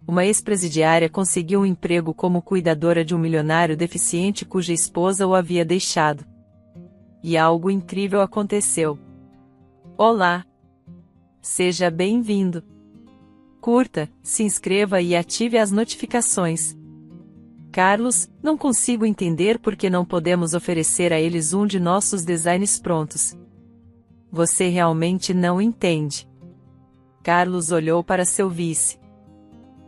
uma ex-presidiária conseguiu um emprego como cuidadora de um milionário deficiente cuja esposa o havia deixado. E algo incrível aconteceu. Olá! Seja bem-vindo! Curta, se inscreva e ative as notificações. Carlos, não consigo entender por que não podemos oferecer a eles um de nossos designs prontos. Você realmente não entende. Carlos olhou para seu vice.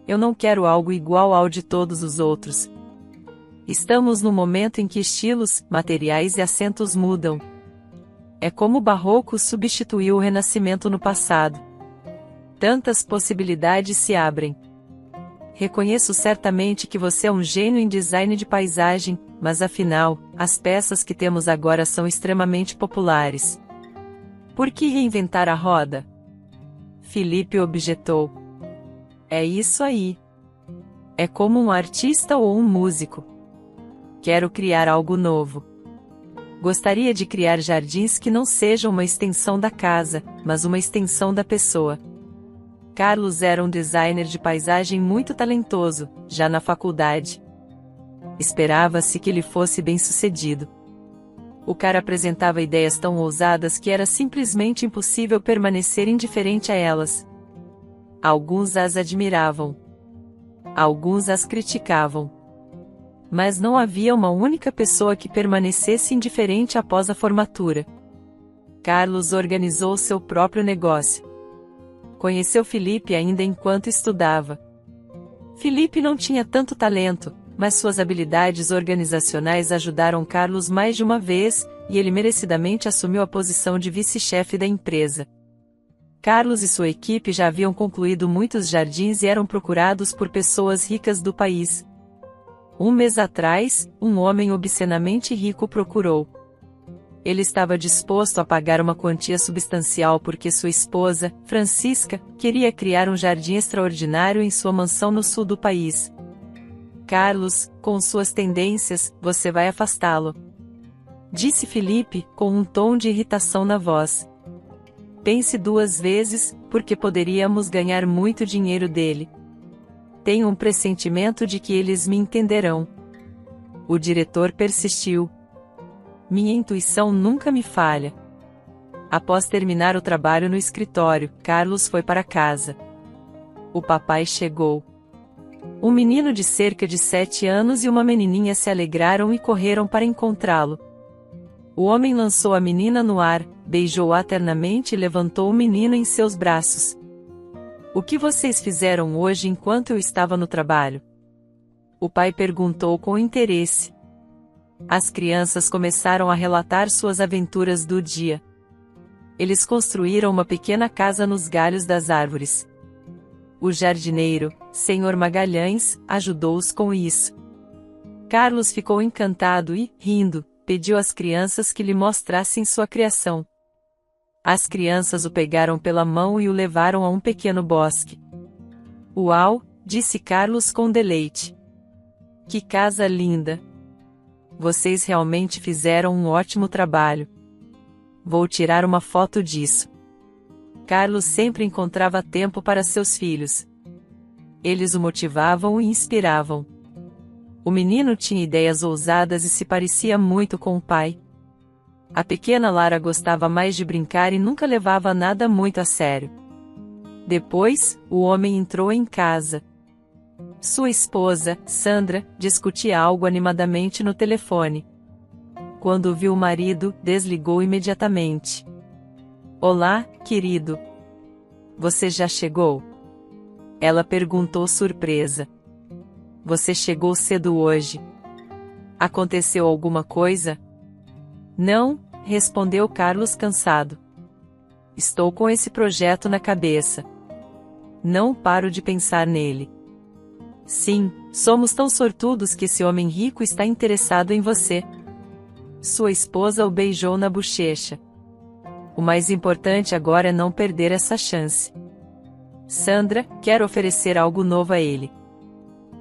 Eu não quero algo igual ao de todos os outros. Estamos no momento em que estilos, materiais e acentos mudam. É como o barroco substituiu o renascimento no passado. Tantas possibilidades se abrem. Reconheço certamente que você é um gênio em design de paisagem, mas afinal, as peças que temos agora são extremamente populares. Por que reinventar a roda? Felipe objetou. É isso aí. É como um artista ou um músico. Quero criar algo novo. Gostaria de criar jardins que não sejam uma extensão da casa, mas uma extensão da pessoa. Carlos era um designer de paisagem muito talentoso, já na faculdade. Esperava-se que ele fosse bem-sucedido. O cara apresentava ideias tão ousadas que era simplesmente impossível permanecer indiferente a elas. Alguns as admiravam. Alguns as criticavam. Mas não havia uma única pessoa que permanecesse indiferente após a formatura. Carlos organizou seu próprio negócio. Conheceu Felipe ainda enquanto estudava. Felipe não tinha tanto talento, mas suas habilidades organizacionais ajudaram Carlos mais de uma vez, e ele merecidamente assumiu a posição de vice-chefe da empresa. Carlos e sua equipe já haviam concluído muitos jardins e eram procurados por pessoas ricas do país. Um mês atrás, um homem obscenamente rico procurou. Ele estava disposto a pagar uma quantia substancial porque sua esposa, Francisca, queria criar um jardim extraordinário em sua mansão no sul do país. Carlos, com suas tendências, você vai afastá-lo. Disse Felipe, com um tom de irritação na voz. Pense duas vezes, porque poderíamos ganhar muito dinheiro dele. Tenho um pressentimento de que eles me entenderão. O diretor persistiu. Minha intuição nunca me falha. Após terminar o trabalho no escritório, Carlos foi para casa. O papai chegou. Um menino de cerca de 7 anos e uma menininha se alegraram e correram para encontrá-lo. O homem lançou a menina no ar, beijou-a ternamente e levantou o menino em seus braços. O que vocês fizeram hoje enquanto eu estava no trabalho? O pai perguntou com interesse. As crianças começaram a relatar suas aventuras do dia. Eles construíram uma pequena casa nos galhos das árvores. O jardineiro, Sr. Magalhães, ajudou-os com isso. Carlos ficou encantado e, rindo, pediu às crianças que lhe mostrassem sua criação. As crianças o pegaram pela mão e o levaram a um pequeno bosque. Uau! Disse Carlos com deleite. Que casa linda! Vocês realmente fizeram um ótimo trabalho. Vou tirar uma foto disso. Carlos sempre encontrava tempo para seus filhos. Eles o motivavam e inspiravam. O menino tinha ideias ousadas e se parecia muito com o pai. A pequena Lara gostava mais de brincar e nunca levava nada muito a sério. Depois, o homem entrou em casa. Sua esposa, Sandra, discutia algo animadamente no telefone. Quando viu o marido, desligou imediatamente. Olá, querido. Você já chegou? Ela perguntou surpresa. Você chegou cedo hoje. Aconteceu alguma coisa? Não, respondeu Carlos cansado. Estou com esse projeto na cabeça. Não paro de pensar nele. Sim, somos tão sortudos que esse homem rico está interessado em você. Sua esposa o beijou na bochecha. O mais importante agora é não perder essa chance. Sandra, quero oferecer algo novo a ele.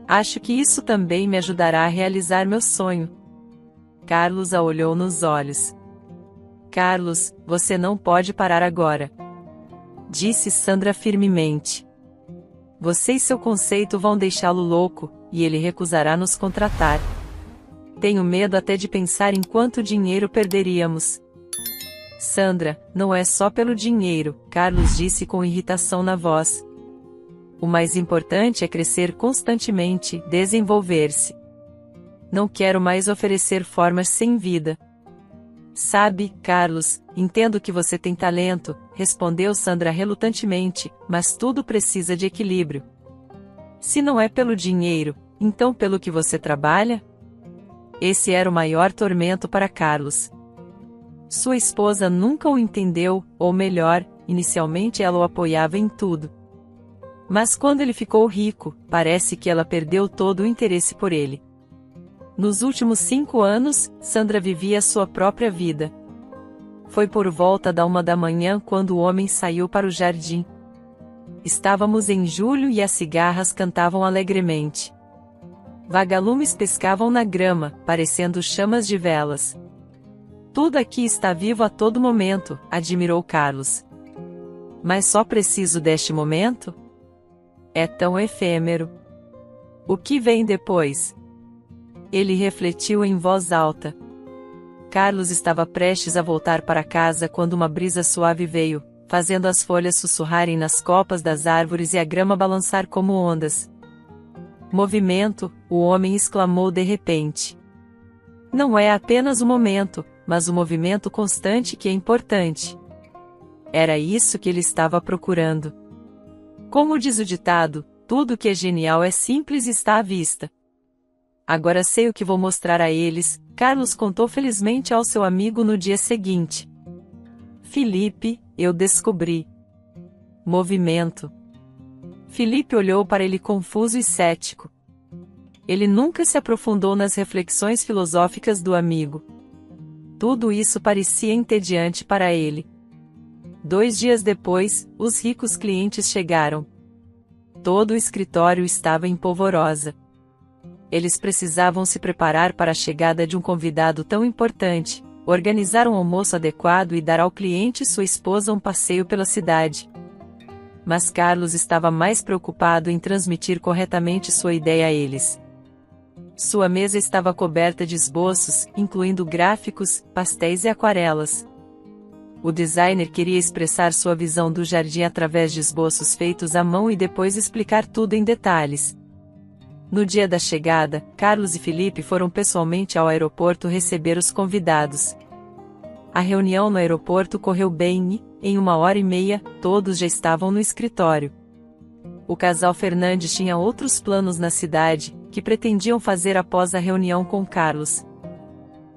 Acho que isso também me ajudará a realizar meu sonho. Carlos a olhou nos olhos. Carlos, você não pode parar agora. Disse Sandra firmemente. Você e seu conceito vão deixá-lo louco, e ele recusará nos contratar. Tenho medo até de pensar em quanto dinheiro perderíamos. Sandra, não é só pelo dinheiro, Carlos disse com irritação na voz. O mais importante é crescer constantemente, desenvolver-se. Não quero mais oferecer formas sem vida. Sabe, Carlos, entendo que você tem talento, respondeu Sandra relutantemente, mas tudo precisa de equilíbrio. Se não é pelo dinheiro, então pelo que você trabalha? Esse era o maior tormento para Carlos. Sua esposa nunca o entendeu, ou melhor, inicialmente ela o apoiava em tudo. Mas quando ele ficou rico, parece que ela perdeu todo o interesse por ele. Nos últimos 5 anos, Sandra vivia sua própria vida. Foi por volta da 1 da manhã quando o homem saiu para o jardim. Estávamos em julho e as cigarras cantavam alegremente. Vagalumes pescavam na grama, parecendo chamas de velas. Tudo aqui está vivo a todo momento, admirou Carlos. Mas só preciso deste momento? É tão efêmero. O que vem depois? Ele refletiu em voz alta. Carlos estava prestes a voltar para casa quando uma brisa suave veio, fazendo as folhas sussurrarem nas copas das árvores e a grama balançar como ondas. Movimento, o homem exclamou de repente. Não é apenas o momento, mas o movimento constante que é importante. Era isso que ele estava procurando. Como diz o ditado, tudo que é genial é simples e está à vista. Agora sei o que vou mostrar a eles, Carlos contou felizmente ao seu amigo no dia seguinte. Felipe, eu descobri. Movimento. Felipe olhou para ele confuso e cético. Ele nunca se aprofundou nas reflexões filosóficas do amigo. Tudo isso parecia entediante para ele. 2 dias depois, os ricos clientes chegaram. Todo o escritório estava em polvorosa. Eles precisavam se preparar para a chegada de um convidado tão importante, organizar um almoço adequado e dar ao cliente e sua esposa um passeio pela cidade. Mas Carlos estava mais preocupado em transmitir corretamente sua ideia a eles. Sua mesa estava coberta de esboços, incluindo gráficos, pastéis e aquarelas. O designer queria expressar sua visão do jardim através de esboços feitos à mão e depois explicar tudo em detalhes. No dia da chegada, Carlos e Felipe foram pessoalmente ao aeroporto receber os convidados. A reunião no aeroporto correu bem e, em 1h30, todos já estavam no escritório. O casal Fernandes tinha outros planos na cidade, que pretendiam fazer após a reunião com Carlos.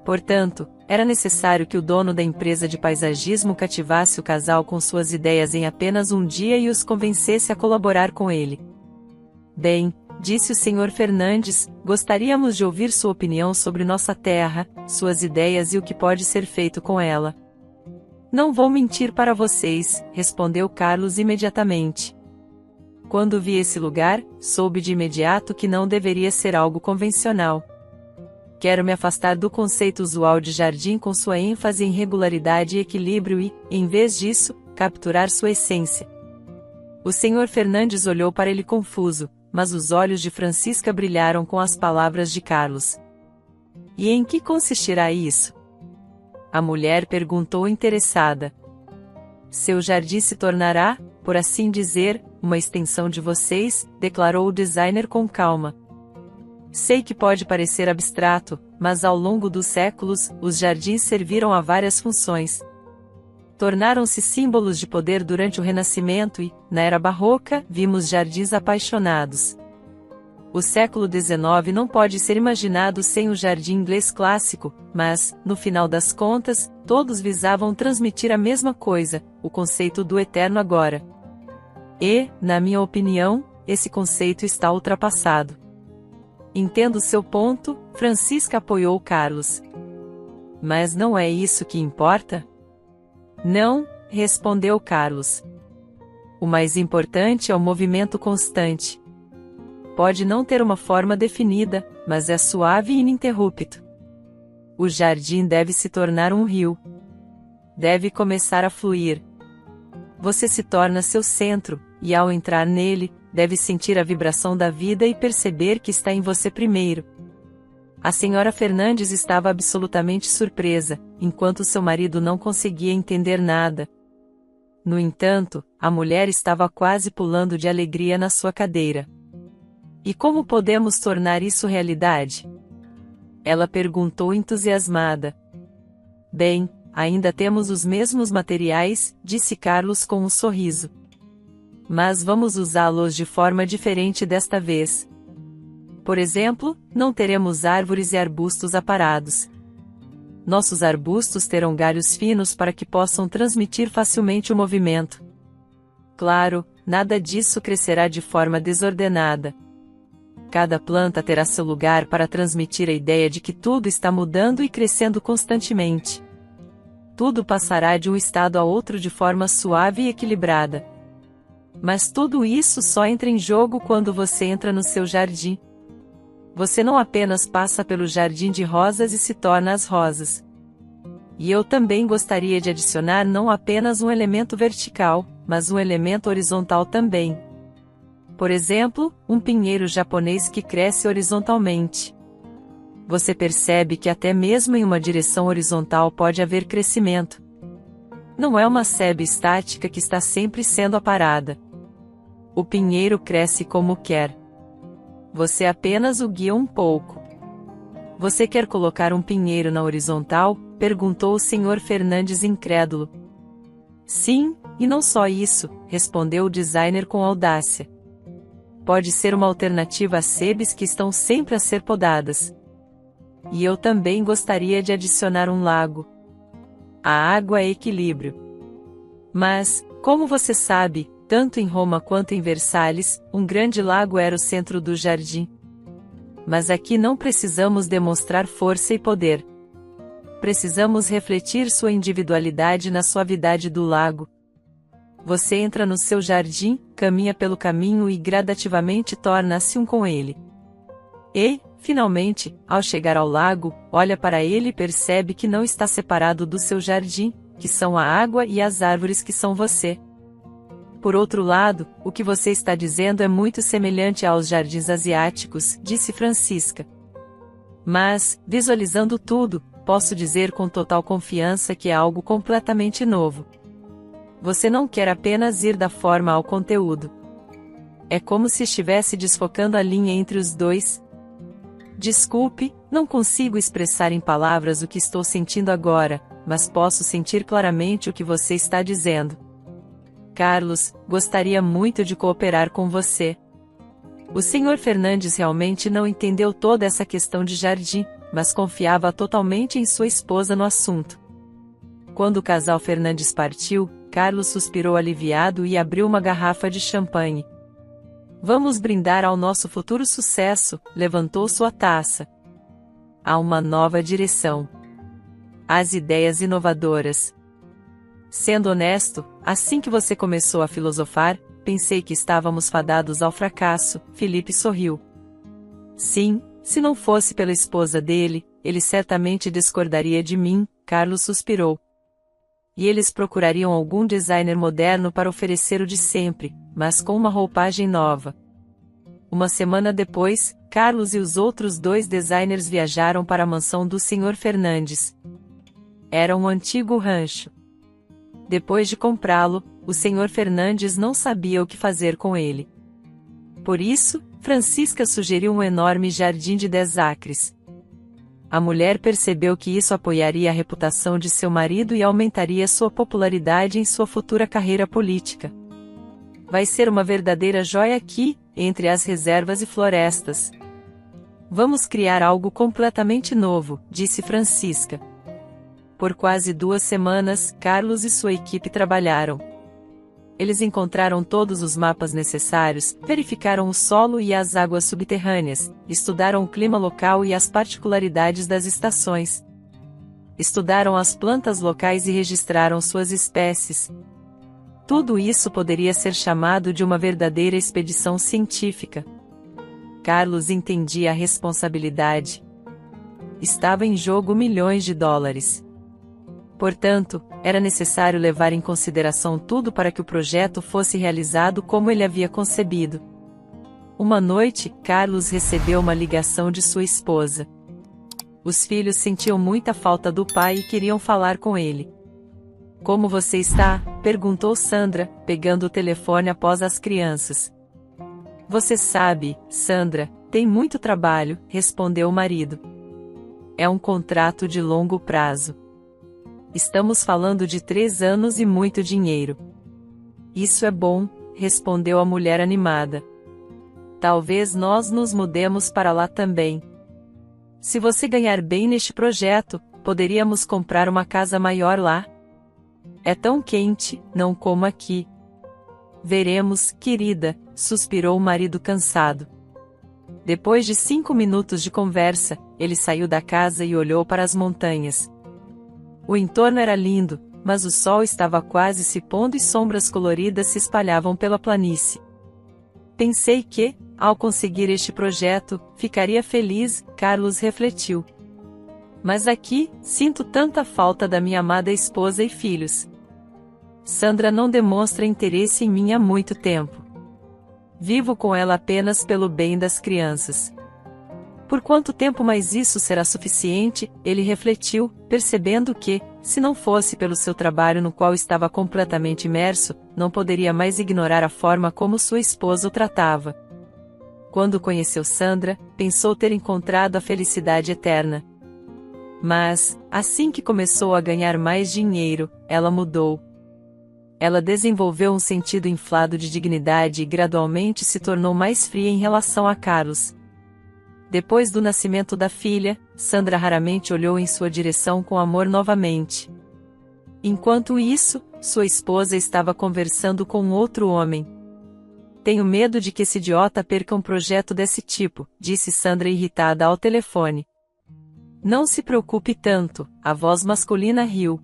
Portanto, era necessário que o dono da empresa de paisagismo cativasse o casal com suas ideias em apenas um dia e os convencesse a colaborar com ele. Bem, disse o Sr. Fernandes, gostaríamos de ouvir sua opinião sobre nossa terra, suas ideias e o que pode ser feito com ela. Não vou mentir para vocês, respondeu Carlos imediatamente. Quando vi esse lugar, soube de imediato que não deveria ser algo convencional. Quero me afastar do conceito usual de jardim com sua ênfase em regularidade e equilíbrio e, em vez disso, capturar sua essência. O Sr. Fernandes olhou para ele confuso, mas os olhos de Francisca brilharam com as palavras de Carlos. E em que consistirá isso? A mulher perguntou interessada. Seu jardim se tornará, por assim dizer, uma extensão de vocês, declarou o designer com calma. Sei que pode parecer abstrato, mas ao longo dos séculos, os jardins serviram a várias funções. Tornaram-se símbolos de poder durante o Renascimento e, na Era Barroca, vimos jardins apaixonados. O século XIX não pode ser imaginado sem o jardim inglês clássico, mas, no final das contas, todos visavam transmitir a mesma coisa, o conceito do eterno agora. E, na minha opinião, esse conceito está ultrapassado. Entendo seu ponto, Francisca apoiou Carlos. Mas não é isso que importa? Não, respondeu Carlos. O mais importante é o movimento constante. Pode não ter uma forma definida, mas é suave e ininterrupto. O jardim deve se tornar um rio. Deve começar a fluir. Você se torna seu centro, e ao entrar nele, deve sentir a vibração da vida e perceber que está em você primeiro. A senhora Fernandes estava absolutamente surpresa, enquanto seu marido não conseguia entender nada. No entanto, a mulher estava quase pulando de alegria na sua cadeira. E como podemos tornar isso realidade? Ela perguntou entusiasmada. Bem, ainda temos os mesmos materiais, disse Carlos com um sorriso. Mas vamos usá-los de forma diferente desta vez. Por exemplo, não teremos árvores e arbustos aparados. Nossos arbustos terão galhos finos para que possam transmitir facilmente o movimento. Claro, nada disso crescerá de forma desordenada. Cada planta terá seu lugar para transmitir a ideia de que tudo está mudando e crescendo constantemente. Tudo passará de um estado a outro de forma suave e equilibrada. Mas tudo isso só entra em jogo quando você entra no seu jardim. Você não apenas passa pelo jardim de rosas e se torna as rosas. E eu também gostaria de adicionar não apenas um elemento vertical, mas um elemento horizontal também. Por exemplo, um pinheiro japonês que cresce horizontalmente. Você percebe que até mesmo em uma direção horizontal pode haver crescimento. Não é uma sebe estática que está sempre sendo aparada. O pinheiro cresce como quer. Você apenas o guia um pouco. Você quer colocar um pinheiro na horizontal? Perguntou o Sr. Fernandes incrédulo. Sim, e não só isso, respondeu o designer com audácia. Pode ser uma alternativa às sebes que estão sempre a ser podadas. E eu também gostaria de adicionar um lago. A água é equilíbrio. Mas, como você sabe, tanto em Roma quanto em Versalhes, um grande lago era o centro do jardim. Mas aqui não precisamos demonstrar força e poder. Precisamos refletir sua individualidade na suavidade do lago. Você entra no seu jardim, caminha pelo caminho e gradativamente torna-se um com ele. E, finalmente, ao chegar ao lago, olha para ele e percebe que não está separado do seu jardim, que são a água e as árvores que são você. Por outro lado, o que você está dizendo é muito semelhante aos jardins asiáticos, disse Francisca. Mas, visualizando tudo, posso dizer com total confiança que é algo completamente novo. Você não quer apenas ir da forma ao conteúdo. É como se estivesse desfocando a linha entre os dois. Desculpe, não consigo expressar em palavras o que estou sentindo agora, mas posso sentir claramente o que você está dizendo. Carlos, gostaria muito de cooperar com você. O Sr. Fernandes realmente não entendeu toda essa questão de jardim, mas confiava totalmente em sua esposa no assunto. Quando o casal Fernandes partiu, Carlos suspirou aliviado e abriu uma garrafa de champanhe. Vamos brindar ao nosso futuro sucesso, levantou sua taça. Há uma nova direção. As ideias inovadoras. Sendo honesto, assim que você começou a filosofar, pensei que estávamos fadados ao fracasso, Felipe sorriu. Sim, se não fosse pela esposa dele, ele certamente discordaria de mim, Carlos suspirou. E eles procurariam algum designer moderno para oferecer o de sempre, mas com uma roupagem nova. Uma semana depois, Carlos e os outros 2 designers viajaram para a mansão do Sr. Fernandes. Era um antigo rancho. Depois de comprá-lo, o Sr. Fernandes não sabia o que fazer com ele. Por isso, Francisca sugeriu um enorme jardim de 10 acres. A mulher percebeu que isso apoiaria a reputação de seu marido e aumentaria sua popularidade em sua futura carreira política. Vai ser uma verdadeira joia aqui, entre as reservas e florestas. Vamos criar algo completamente novo, disse Francisca. Por quase 2 semanas, Carlos e sua equipe trabalharam. Eles encontraram todos os mapas necessários, verificaram o solo e as águas subterrâneas, estudaram o clima local e as particularidades das estações. Estudaram as plantas locais e registraram suas espécies. Tudo isso poderia ser chamado de uma verdadeira expedição científica. Carlos entendia a responsabilidade. Estava em jogo milhões de dólares. Portanto, era necessário levar em consideração tudo para que o projeto fosse realizado como ele havia concebido. Uma noite, Carlos recebeu uma ligação de sua esposa. Os filhos sentiam muita falta do pai e queriam falar com ele. Como você está? Perguntou Sandra, pegando o telefone após as crianças. Você sabe, Sandra, tem muito trabalho, respondeu o marido. É um contrato de longo prazo. Estamos falando de 3 anos e muito dinheiro. Isso é bom, respondeu a mulher animada. Talvez nós nos mudemos para lá também. Se você ganhar bem neste projeto, poderíamos comprar uma casa maior lá. É tão quente, não como aqui. Veremos, querida, suspirou o marido cansado. Depois de 5 minutos de conversa, ele saiu da casa e olhou para as montanhas. O entorno era lindo, mas o sol estava quase se pondo e sombras coloridas se espalhavam pela planície. Pensei que, ao conseguir este projeto, ficaria feliz, Carlos refletiu. Mas aqui, sinto tanta falta da minha amada esposa e filhos. Sandra não demonstra interesse em mim há muito tempo. Vivo com ela apenas pelo bem das crianças. Por quanto tempo mais isso será suficiente? Ele refletiu, percebendo que, se não fosse pelo seu trabalho no qual estava completamente imerso, não poderia mais ignorar a forma como sua esposa o tratava. Quando conheceu Sandra, pensou ter encontrado a felicidade eterna. Mas, assim que começou a ganhar mais dinheiro, ela mudou. Ela desenvolveu um sentido inflado de dignidade e gradualmente se tornou mais fria em relação a Carlos. Depois do nascimento da filha, Sandra raramente olhou em sua direção com amor novamente. Enquanto isso, sua esposa estava conversando com outro homem. Tenho medo de que esse idiota perca um projeto desse tipo, disse Sandra irritada ao telefone. Não se preocupe tanto, a voz masculina riu.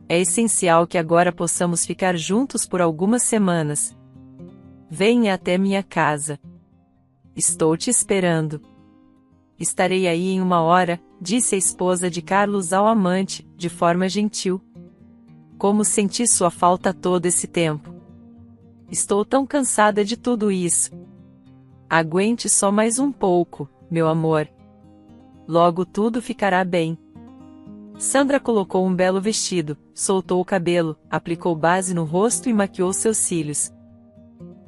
É essencial que agora possamos ficar juntos por algumas semanas. Venha até minha casa. Estou te esperando. Estarei aí em 1 hora, disse a esposa de Carlos ao amante, de forma gentil. Como senti sua falta todo esse tempo. Estou tão cansada de tudo isso. Aguente só mais um pouco, meu amor. Logo tudo ficará bem. Sandra colocou um belo vestido, soltou o cabelo, aplicou base no rosto e maquiou seus cílios.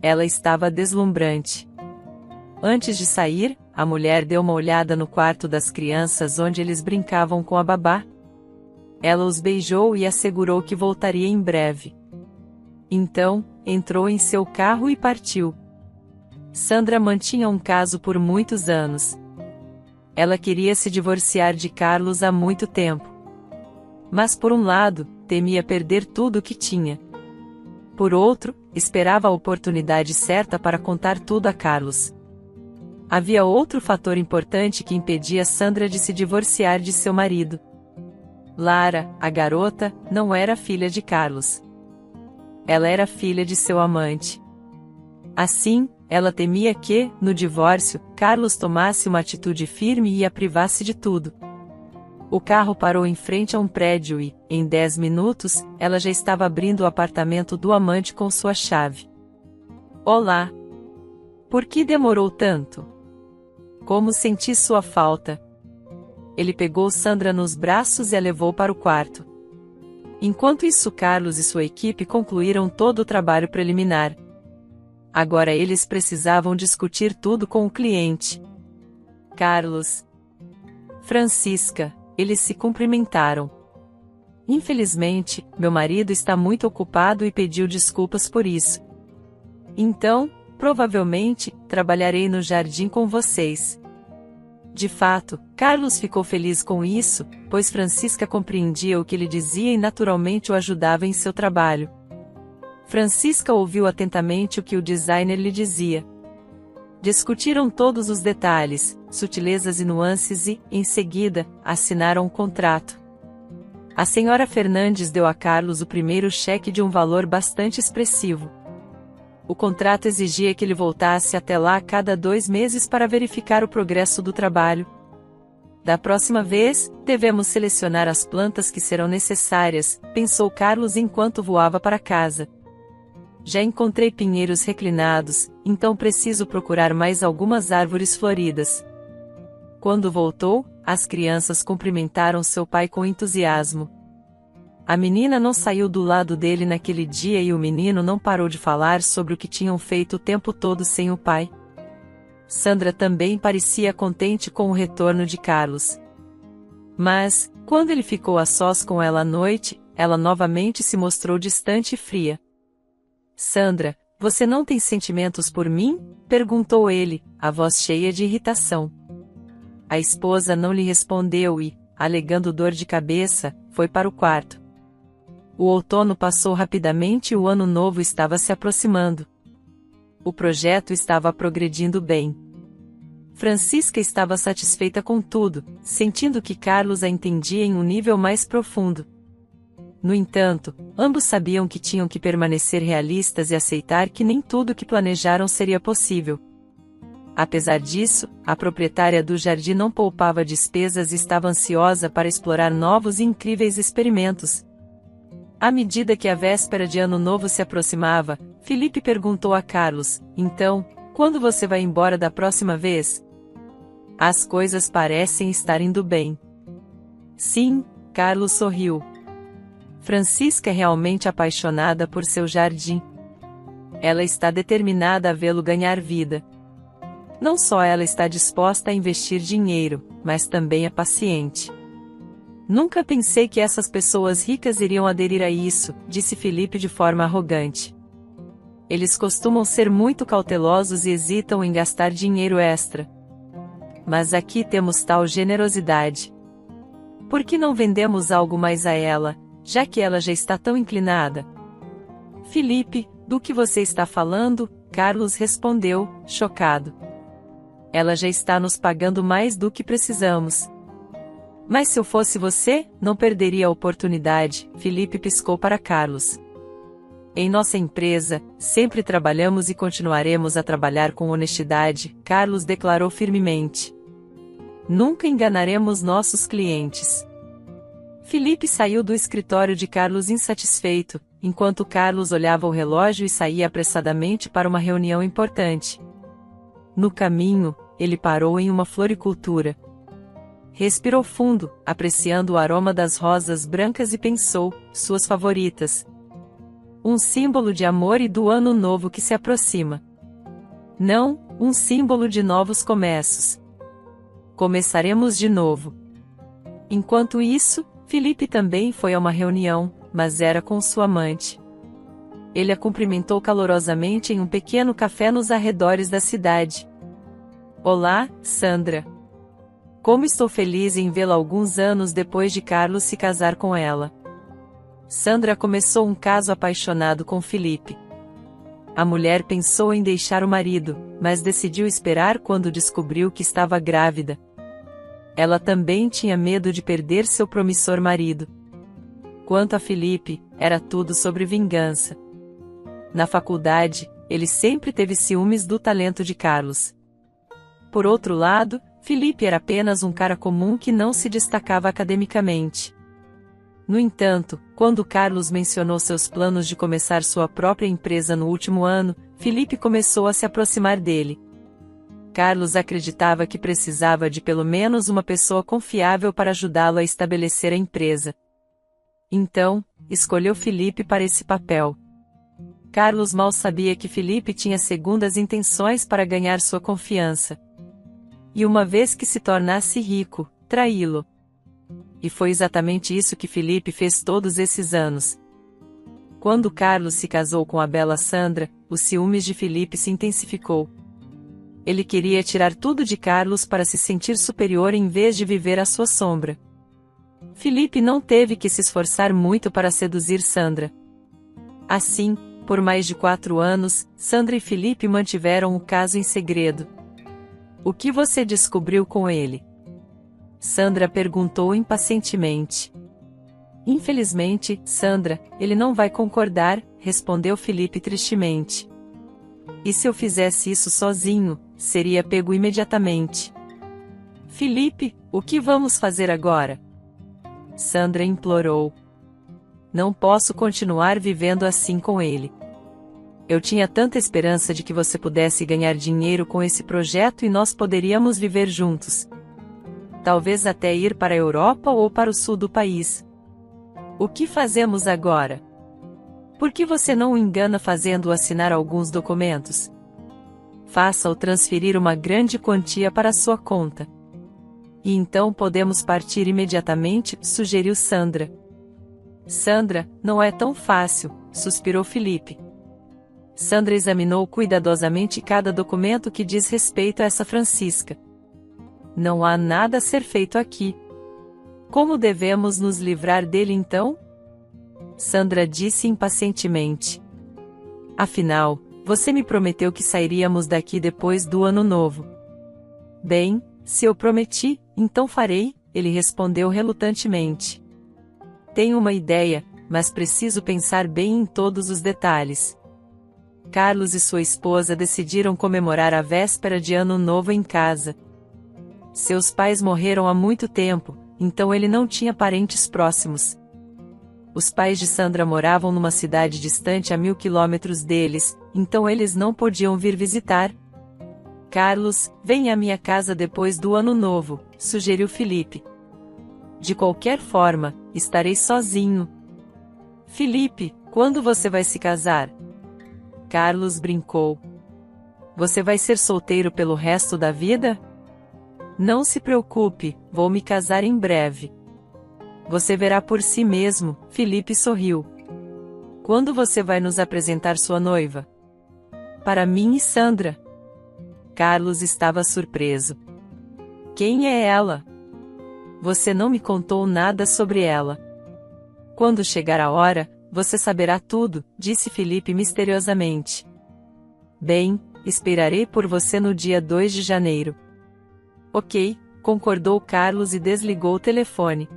Ela estava deslumbrante. Antes de sair, a mulher deu uma olhada no quarto das crianças onde eles brincavam com a babá. Ela os beijou e assegurou que voltaria em breve. Então, entrou em seu carro e partiu. Sandra mantinha um caso por muitos anos. Ela queria se divorciar de Carlos há muito tempo. Mas por um lado, temia perder tudo o que tinha. Por outro, esperava a oportunidade certa para contar tudo a Carlos. Havia outro fator importante que impedia Sandra de se divorciar de seu marido. Lara, a garota, não era filha de Carlos. Ela era filha de seu amante. Assim, ela temia que, no divórcio, Carlos tomasse uma atitude firme e a privasse de tudo. O carro parou em frente a um prédio e, em 10 minutos, ela já estava abrindo o apartamento do amante com sua chave. Olá! Por que demorou tanto? Como senti sua falta? Ele pegou Sandra nos braços e a levou para o quarto. Enquanto isso, Carlos e sua equipe concluíram todo o trabalho preliminar. Agora eles precisavam discutir tudo com o cliente. Carlos. Francisca. Eles se cumprimentaram. Infelizmente, meu marido está muito ocupado e pediu desculpas por isso. Então, provavelmente, trabalharei no jardim com vocês. De fato, Carlos ficou feliz com isso, pois Francisca compreendia o que ele dizia e naturalmente o ajudava em seu trabalho. Francisca ouviu atentamente o que o designer lhe dizia. Discutiram todos os detalhes, sutilezas e nuances e, em seguida, assinaram um contrato. A senhora Fernandes deu a Carlos o primeiro cheque de um valor bastante expressivo. O contrato exigia que ele voltasse até lá a cada 2 meses para verificar o progresso do trabalho. Da próxima vez, devemos selecionar as plantas que serão necessárias, pensou Carlos enquanto voava para casa. Já encontrei pinheiros reclinados, então preciso procurar mais algumas árvores floridas. Quando voltou, as crianças cumprimentaram seu pai com entusiasmo. A menina não saiu do lado dele naquele dia e o menino não parou de falar sobre o que tinham feito o tempo todo sem o pai. Sandra também parecia contente com o retorno de Carlos. Mas, quando ele ficou a sós com ela à noite, ela novamente se mostrou distante e fria. Sandra, você não tem sentimentos por mim? Perguntou ele, a voz cheia de irritação. A esposa não lhe respondeu e, alegando dor de cabeça, foi para o quarto. O outono passou rapidamente e o ano novo estava se aproximando. O projeto estava progredindo bem. Francisca estava satisfeita com tudo, sentindo que Carlos a entendia em um nível mais profundo. No entanto, ambos sabiam que tinham que permanecer realistas e aceitar que nem tudo que planejaram seria possível. Apesar disso, a proprietária do jardim não poupava despesas e estava ansiosa para explorar novos e incríveis experimentos. À medida que a véspera de Ano Novo se aproximava, Felipe perguntou a Carlos: então, quando você vai embora da próxima vez? As coisas parecem estar indo bem. Sim, Carlos sorriu. Francisca é realmente apaixonada por seu jardim. Ela está determinada a vê-lo ganhar vida. Não só ela está disposta a investir dinheiro, mas também é paciente. Nunca pensei que essas pessoas ricas iriam aderir a isso, disse Felipe de forma arrogante. Eles costumam ser muito cautelosos e hesitam em gastar dinheiro extra. Mas aqui temos tal generosidade. Por que não vendemos algo mais a ela, já que ela já está tão inclinada? Felipe, do que você está falando? Carlos respondeu, chocado. Ela já está nos pagando mais do que precisamos. Mas se eu fosse você, não perderia a oportunidade, Felipe piscou para Carlos. Em nossa empresa, sempre trabalhamos e continuaremos a trabalhar com honestidade, Carlos declarou firmemente. Nunca enganaremos nossos clientes. Felipe saiu do escritório de Carlos insatisfeito, enquanto Carlos olhava o relógio e saía apressadamente para uma reunião importante. No caminho, ele parou em uma floricultura. Respirou fundo, apreciando o aroma das rosas brancas e pensou, suas favoritas. Um símbolo de amor e do ano novo que se aproxima. Não, um símbolo de novos começos. Começaremos de novo. Enquanto isso, Felipe também foi a uma reunião, mas era com sua amante. Ele a cumprimentou calorosamente em um pequeno café nos arredores da cidade. Olá, Sandra. Como estou feliz em vê-la alguns anos depois de Carlos se casar com ela. Sandra começou um caso apaixonado com Felipe. A mulher pensou em deixar o marido, mas decidiu esperar quando descobriu que estava grávida. Ela também tinha medo de perder seu promissor marido. Quanto a Felipe, era tudo sobre vingança. Na faculdade, ele sempre teve ciúmes do talento de Carlos. Por outro lado, Felipe era apenas um cara comum que não se destacava academicamente. No entanto, quando Carlos mencionou seus planos de começar sua própria empresa no último ano, Felipe começou a se aproximar dele. Carlos acreditava que precisava de pelo menos uma pessoa confiável para ajudá-lo a estabelecer a empresa. Então, escolheu Felipe para esse papel. Carlos mal sabia que Felipe tinha segundas intenções para ganhar sua confiança. E uma vez que se tornasse rico, traí-lo. E foi exatamente isso que Felipe fez todos esses anos. Quando Carlos se casou com a bela Sandra, os ciúmes de Felipe se intensificou. Ele queria tirar tudo de Carlos para se sentir superior em vez de viver à sua sombra. Felipe não teve que se esforçar muito para seduzir Sandra. Assim, por mais de 4 anos, Sandra e Felipe mantiveram o caso em segredo. O que você descobriu com ele? Sandra perguntou impacientemente. Infelizmente, Sandra, ele não vai concordar, respondeu Felipe tristemente. E se eu fizesse isso sozinho, seria pego imediatamente. Felipe, o que vamos fazer agora? Sandra implorou. Não posso continuar vivendo assim com ele. Eu tinha tanta esperança de que você pudesse ganhar dinheiro com esse projeto e nós poderíamos viver juntos. Talvez até ir para a Europa ou para o sul do país. O que fazemos agora? Por que você não o engana fazendo-o assinar alguns documentos? Faça-o transferir uma grande quantia para sua conta. E então podemos partir imediatamente, sugeriu Sandra. Sandra, não é tão fácil, suspirou Felipe. Sandra examinou cuidadosamente cada documento que diz respeito a essa Francisca. Não há nada a ser feito aqui. Como devemos nos livrar dele então? Sandra disse impacientemente. Afinal, você me prometeu que sairíamos daqui depois do ano novo. Bem, se eu prometi, então farei, ele respondeu relutantemente. Tenho uma ideia, mas preciso pensar bem em todos os detalhes. Carlos e sua esposa decidiram comemorar a véspera de Ano Novo em casa. Seus pais morreram há muito tempo, então ele não tinha parentes próximos. Os pais de Sandra moravam numa cidade distante a 1000 quilômetros deles, então eles não podiam vir visitar. Carlos, venha à minha casa depois do Ano Novo, sugeriu Felipe. De qualquer forma, estarei sozinho. Felipe, quando você vai se casar? Carlos brincou. Você vai ser solteiro pelo resto da vida? Não se preocupe, vou me casar em breve. Você verá por si mesmo, Felipe sorriu. Quando você vai nos apresentar sua noiva? Para mim e Sandra. Carlos estava surpreso. Quem é ela? Você não me contou nada sobre ela. Quando chegar a hora, você saberá tudo, disse Felipe misteriosamente. Bem, esperarei por você no dia 2 de janeiro. Ok, concordou Carlos e desligou o telefone.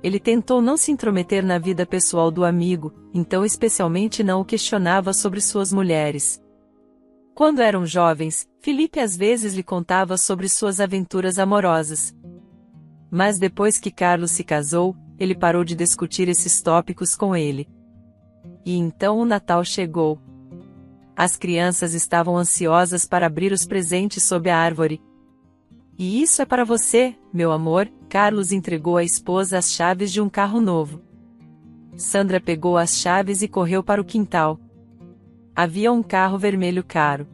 Ele tentou não se intrometer na vida pessoal do amigo, então especialmente não o questionava sobre suas mulheres. Quando eram jovens, Felipe às vezes lhe contava sobre suas aventuras amorosas. Mas depois que Carlos se casou, ele parou de discutir esses tópicos com ele. E então o Natal chegou. As crianças estavam ansiosas para abrir os presentes sob a árvore. E isso é para você, meu amor, Carlos entregou à esposa as chaves de um carro novo. Sandra pegou as chaves e correu para o quintal. Havia um carro vermelho caro.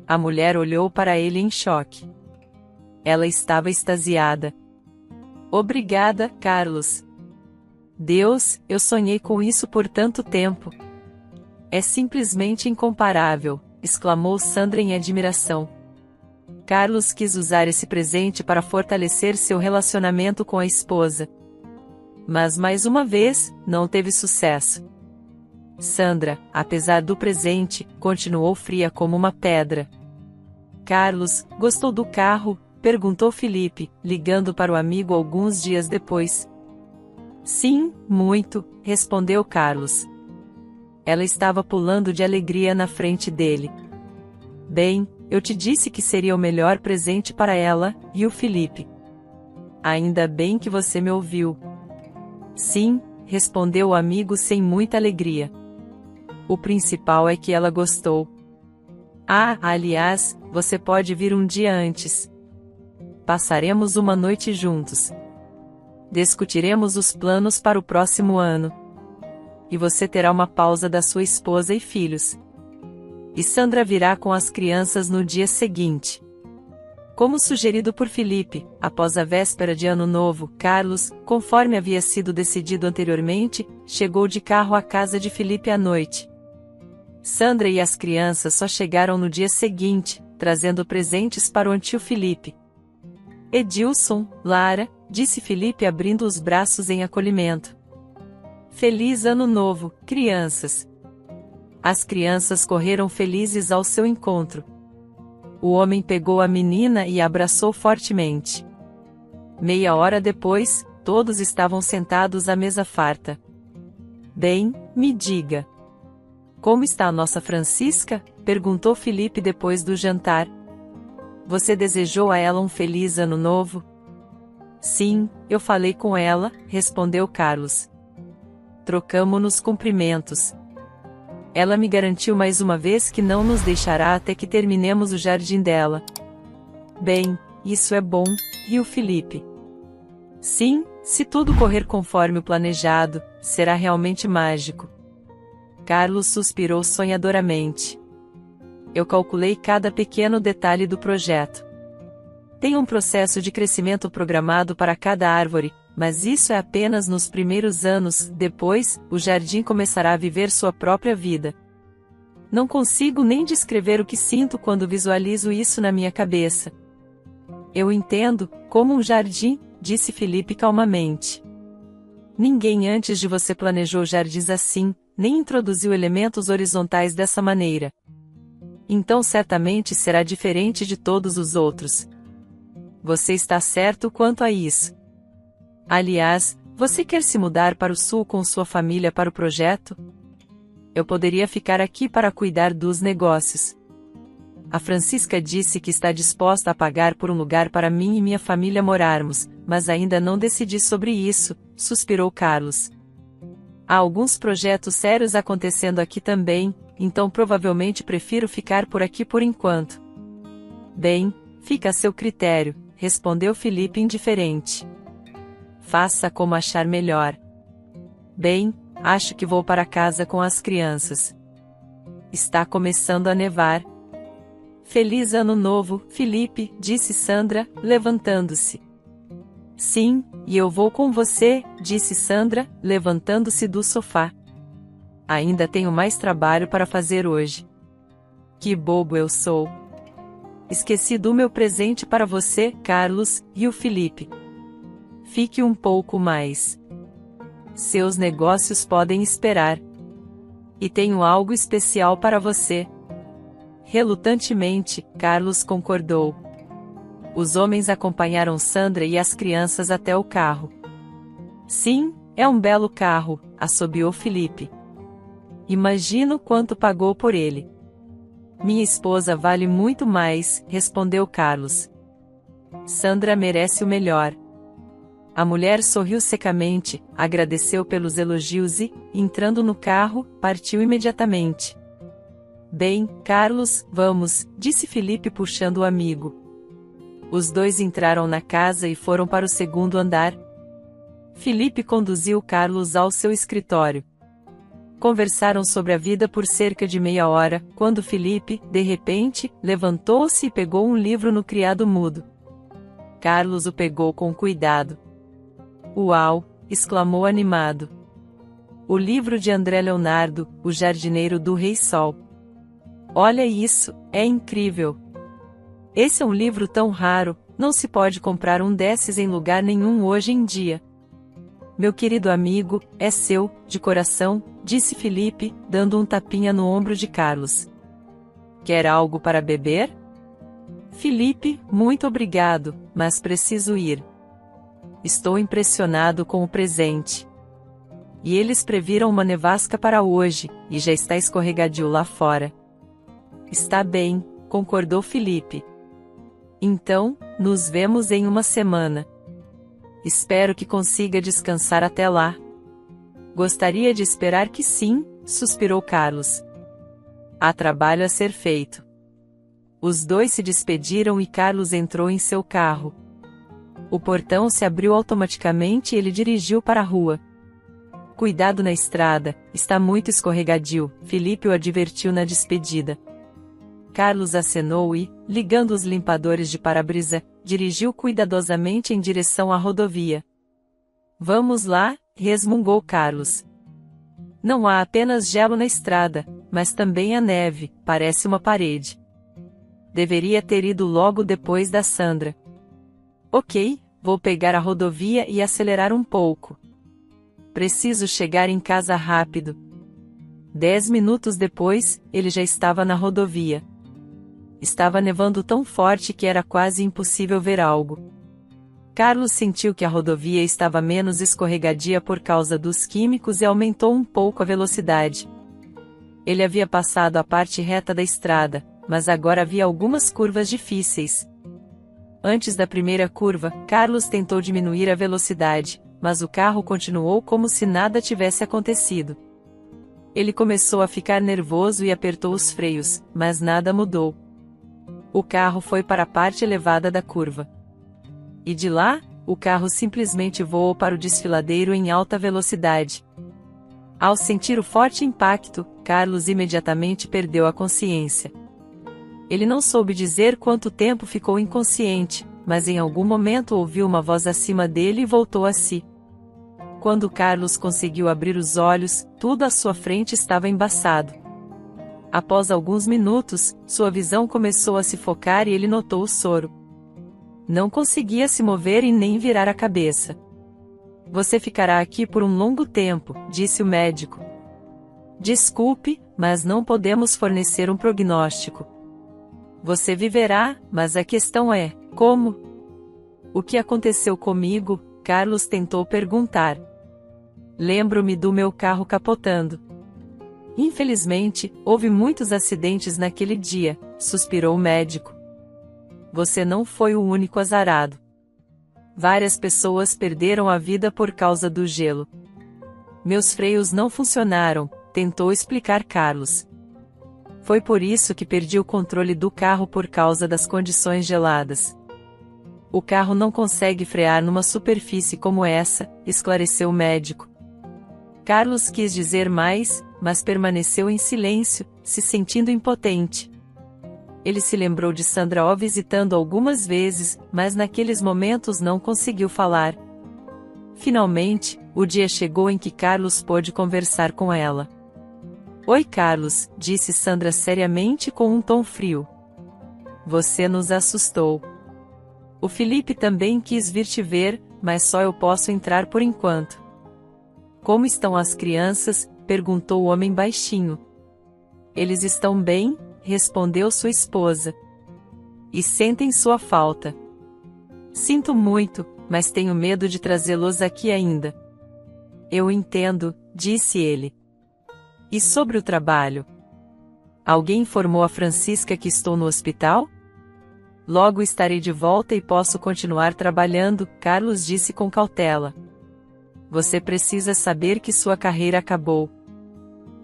A mulher olhou para ele em choque. Ela estava extasiada. Obrigada, Carlos. Deus, eu sonhei com isso por tanto tempo. É simplesmente incomparável, exclamou Sandra em admiração. Carlos quis usar esse presente para fortalecer seu relacionamento com a esposa. Mas mais uma vez, não teve sucesso. Sandra, apesar do presente, continuou fria como uma pedra. Carlos, gostou do carro? Perguntou Felipe, ligando para o amigo alguns dias depois. Sim, muito, respondeu Carlos. Ela estava pulando de alegria na frente dele. Bem, eu te disse que seria o melhor presente para ela, riu Felipe. Ainda bem que você me ouviu. Sim, respondeu o amigo sem muita alegria. O principal é que ela gostou. Ah, aliás, você pode vir um dia antes. Passaremos uma noite juntos. Discutiremos os planos para o próximo ano. E você terá uma pausa da sua esposa e filhos. E Sandra virá com as crianças no dia seguinte. Como sugerido por Felipe, após a véspera de Ano Novo, Carlos, conforme havia sido decidido anteriormente, chegou de carro à casa de Felipe à noite. Sandra e as crianças só chegaram no dia seguinte, trazendo presentes para o tio Felipe. Edilson, Lara, disse Felipe abrindo os braços em acolhimento. Feliz Ano Novo, crianças! As crianças correram felizes ao seu encontro. O homem pegou a menina e a abraçou fortemente. Meia hora depois, todos estavam sentados à mesa farta. Bem, me diga. Como está a nossa Francisca? Perguntou Felipe depois do jantar. Você desejou a ela um feliz Ano Novo? Sim, eu falei com ela, respondeu Carlos. Trocamo-nos cumprimentos. Ela me garantiu mais uma vez que não nos deixará até que terminemos o jardim dela. Bem, isso é bom, riu Felipe. Sim, se tudo correr conforme o planejado, será realmente mágico. Carlos suspirou sonhadoramente. Eu calculei cada pequeno detalhe do projeto. Tem um processo de crescimento programado para cada árvore, mas isso é apenas nos primeiros anos, depois, o jardim começará a viver sua própria vida. Não consigo nem descrever o que sinto quando visualizo isso na minha cabeça. Eu entendo, como um jardim, disse Felipe calmamente. Ninguém antes de você planejou jardins assim, nem introduziu elementos horizontais dessa maneira. Então certamente será diferente de todos os outros. Você está certo quanto a isso. Aliás, você quer se mudar para o sul com sua família para o projeto? Eu poderia ficar aqui para cuidar dos negócios. A Francisca disse que está disposta a pagar por um lugar para mim e minha família morarmos, mas ainda não decidi sobre isso, suspirou Carlos. Há alguns projetos sérios acontecendo aqui também, então provavelmente prefiro ficar por aqui por enquanto. Bem, fica a seu critério, respondeu Felipe indiferente. Faça como achar melhor. Bem, acho que vou para casa com as crianças. Está começando a nevar. Feliz Ano Novo, Felipe, disse Sandra, levantando-se. Sim, e eu vou com você, disse Sandra, levantando-se do sofá. Ainda tenho mais trabalho para fazer hoje. Que bobo eu sou. Esqueci do meu presente para você, Carlos, riu Felipe. Fique um pouco mais. Seus negócios podem esperar. E tenho algo especial para você. Relutantemente, Carlos concordou. Os homens acompanharam Sandra e as crianças até o carro. Sim, é um belo carro, assobiou Felipe. Imagino quanto pagou por ele. Minha esposa vale muito mais, respondeu Carlos. Sandra merece o melhor. A mulher sorriu secamente, agradeceu pelos elogios e, entrando no carro, partiu imediatamente. Bem, Carlos, vamos, disse Felipe puxando o amigo. Os dois entraram na casa e foram para o segundo andar. Felipe conduziu Carlos ao seu escritório. Conversaram sobre a vida por cerca de meia hora, quando Felipe, de repente, levantou-se e pegou um livro no criado mudo. Carlos o pegou com cuidado. Uau! Exclamou animado. O livro de André Leonardo, O Jardineiro do Rei Sol. Olha isso, é incrível! Esse é um livro tão raro, não se pode comprar um desses em lugar nenhum hoje em dia. Meu querido amigo, é seu, de coração, disse Felipe, dando um tapinha no ombro de Carlos. Quer algo para beber? Felipe, muito obrigado, mas preciso ir. Estou impressionado com o presente. E eles previram uma nevasca para hoje, e já está escorregadio lá fora. Está bem, concordou Felipe. Então, nos vemos em uma semana. Espero que consiga descansar até lá. Gostaria de esperar que sim, suspirou Carlos. Há trabalho a ser feito. Os dois se despediram e Carlos entrou em seu carro. O portão se abriu automaticamente e ele dirigiu para a rua. Cuidado na estrada, está muito escorregadio, Felipe o advertiu na despedida. Carlos acenou e, ligando os limpadores de para-brisa, dirigiu cuidadosamente em direção à rodovia. Vamos lá, resmungou Carlos. Não há apenas gelo na estrada, mas também a neve, parece uma parede. Deveria ter ido logo depois da Sandra. Ok, vou pegar a rodovia e acelerar um pouco. Preciso chegar em casa rápido. 10 minutos depois, ele já estava na rodovia. Estava nevando tão forte que era quase impossível ver algo. Carlos sentiu que a rodovia estava menos escorregadia por causa dos químicos e aumentou um pouco a velocidade. Ele havia passado a parte reta da estrada, mas agora havia algumas curvas difíceis. Antes da primeira curva, Carlos tentou diminuir a velocidade, mas o carro continuou como se nada tivesse acontecido. Ele começou a ficar nervoso e apertou os freios, mas nada mudou. O carro foi para a parte elevada da curva. E de lá, o carro simplesmente voou para o desfiladeiro em alta velocidade. Ao sentir o forte impacto, Carlos imediatamente perdeu a consciência. Ele não soube dizer quanto tempo ficou inconsciente, mas em algum momento ouviu uma voz acima dele e voltou a si. Quando Carlos conseguiu abrir os olhos, tudo à sua frente estava embaçado. Após alguns minutos, sua visão começou a se focar e ele notou o soro. Não conseguia se mover e nem virar a cabeça. Você ficará aqui por um longo tempo, disse o médico. Desculpe, mas não podemos fornecer um prognóstico. Você viverá, mas a questão é, como? O que aconteceu comigo? Carlos tentou perguntar. Lembro-me do meu carro capotando. Infelizmente, houve muitos acidentes naquele dia, suspirou o médico. Você não foi o único azarado. Várias pessoas perderam a vida por causa do gelo. Meus freios não funcionaram, tentou explicar Carlos. Foi por isso que perdi o controle do carro por causa das condições geladas. O carro não consegue frear numa superfície como essa, esclareceu o médico. Carlos quis dizer mais, mas permaneceu em silêncio, se sentindo impotente. Ele se lembrou de Sandra o visitando algumas vezes, mas naqueles momentos não conseguiu falar. Finalmente, o dia chegou em que Carlos pôde conversar com ela. Oi Carlos, disse Sandra seriamente com um tom frio. Você nos assustou. O Felipe também quis vir te ver, mas só eu posso entrar por enquanto. Como estão as crianças? Perguntou o homem baixinho. Eles estão bem, respondeu sua esposa. E sentem sua falta. Sinto muito, mas tenho medo de trazê-los aqui ainda. Eu entendo, disse ele. E sobre o trabalho? Alguém informou a Francisca que estou no hospital? Logo estarei de volta e posso continuar trabalhando, Carlos disse com cautela. Você precisa saber que sua carreira acabou.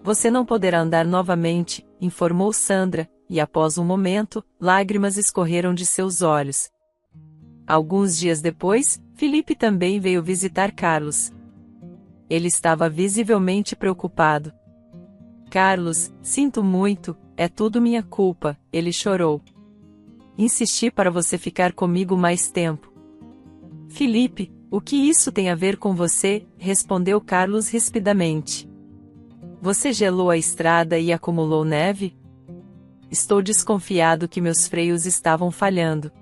Você não poderá andar novamente, informou Sandra, e após um momento, lágrimas escorreram de seus olhos. Alguns dias depois, Felipe também veio visitar Carlos. Ele estava visivelmente preocupado. Carlos, sinto muito, é tudo minha culpa, ele chorou. Insisti para você ficar comigo mais tempo. Felipe, o que isso tem a ver com você? Respondeu Carlos rispidamente. Você gelou a estrada e acumulou neve? Estou desconfiado que meus freios estavam falhando.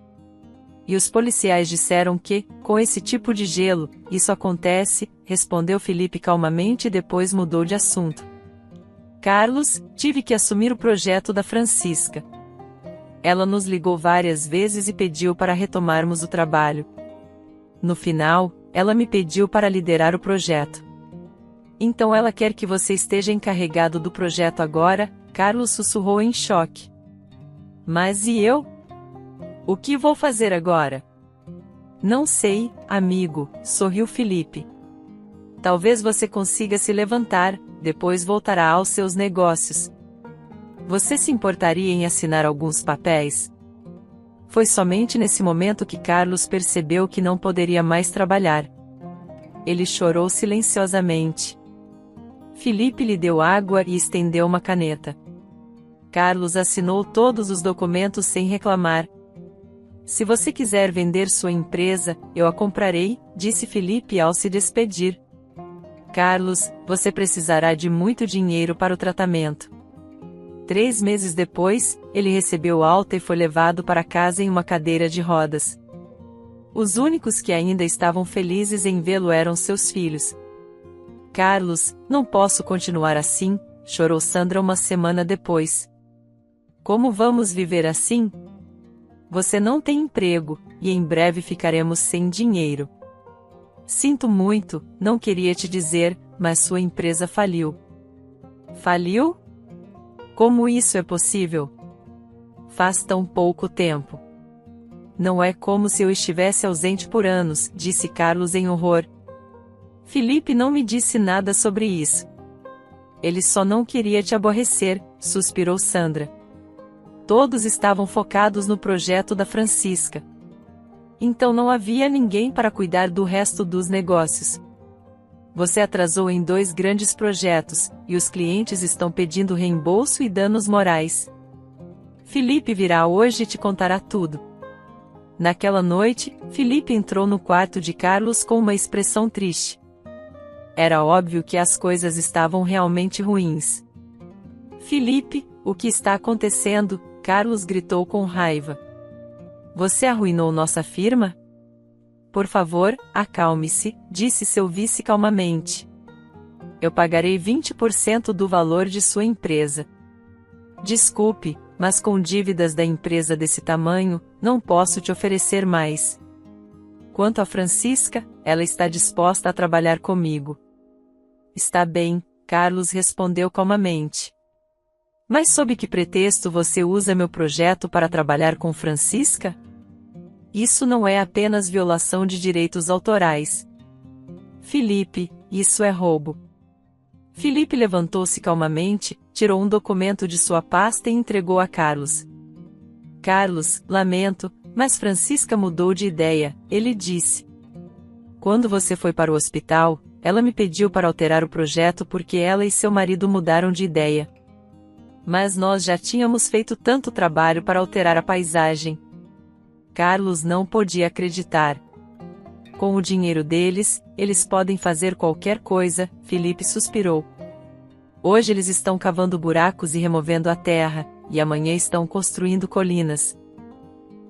E os policiais disseram que, com esse tipo de gelo, isso acontece, respondeu Felipe calmamente e depois mudou de assunto. Carlos, tive que assumir o projeto da Francisca. Ela nos ligou várias vezes e pediu para retomarmos o trabalho. No final, ela me pediu para liderar o projeto. Então ela quer que você esteja encarregado do projeto agora, Carlos sussurrou em choque. Mas e eu? O que vou fazer agora? Não sei, amigo, sorriu Felipe. Talvez você consiga se levantar, depois voltará aos seus negócios. Você se importaria em assinar alguns papéis? Foi somente nesse momento que Carlos percebeu que não poderia mais trabalhar. Ele chorou silenciosamente. Felipe lhe deu água e estendeu uma caneta. Carlos assinou todos os documentos sem reclamar. Se você quiser vender sua empresa, eu a comprarei, disse Felipe ao se despedir. Carlos, você precisará de muito dinheiro para o tratamento. 3 meses depois, ele recebeu alta e foi levado para casa em uma cadeira de rodas. Os únicos que ainda estavam felizes em vê-lo eram seus filhos. Carlos, não posso continuar assim, chorou Sandra uma semana depois. Como vamos viver assim? Você não tem emprego, e em breve ficaremos sem dinheiro. Sinto muito, não queria te dizer, mas sua empresa faliu. Faliu? Como isso é possível? Faz tão pouco tempo. Não é como se eu estivesse ausente por anos, disse Carlos em horror. Felipe não me disse nada sobre isso. Ele só não queria te aborrecer, suspirou Sandra. Todos estavam focados no projeto da Francisca. Então não havia ninguém para cuidar do resto dos negócios. Você atrasou em 2 grandes projetos, e os clientes estão pedindo reembolso e danos morais. Felipe virá hoje e te contará tudo. Naquela noite, Felipe entrou no quarto de Carlos com uma expressão triste. Era óbvio que as coisas estavam realmente ruins. Felipe, o que está acontecendo? Carlos gritou com raiva. Você arruinou nossa firma? Por favor, acalme-se, disse seu vice calmamente. Eu pagarei 20% do valor de sua empresa. Desculpe, mas com dívidas da empresa desse tamanho, não posso te oferecer mais. Quanto a Francisca, ela está disposta a trabalhar comigo. Está bem, Carlos respondeu calmamente. Mas sob que pretexto você usa meu projeto para trabalhar com Francisca? Isso não é apenas violação de direitos autorais. Felipe, isso é roubo. Felipe levantou-se calmamente, tirou um documento de sua pasta e entregou a Carlos. Carlos, lamento, mas Francisca mudou de ideia, ele disse. Quando você foi para o hospital, ela me pediu para alterar o projeto porque ela e seu marido mudaram de ideia. Mas nós já tínhamos feito tanto trabalho para alterar a paisagem. Carlos não podia acreditar. Com o dinheiro deles, eles podem fazer qualquer coisa, Felipe suspirou. Hoje eles estão cavando buracos e removendo a terra, e amanhã estão construindo colinas.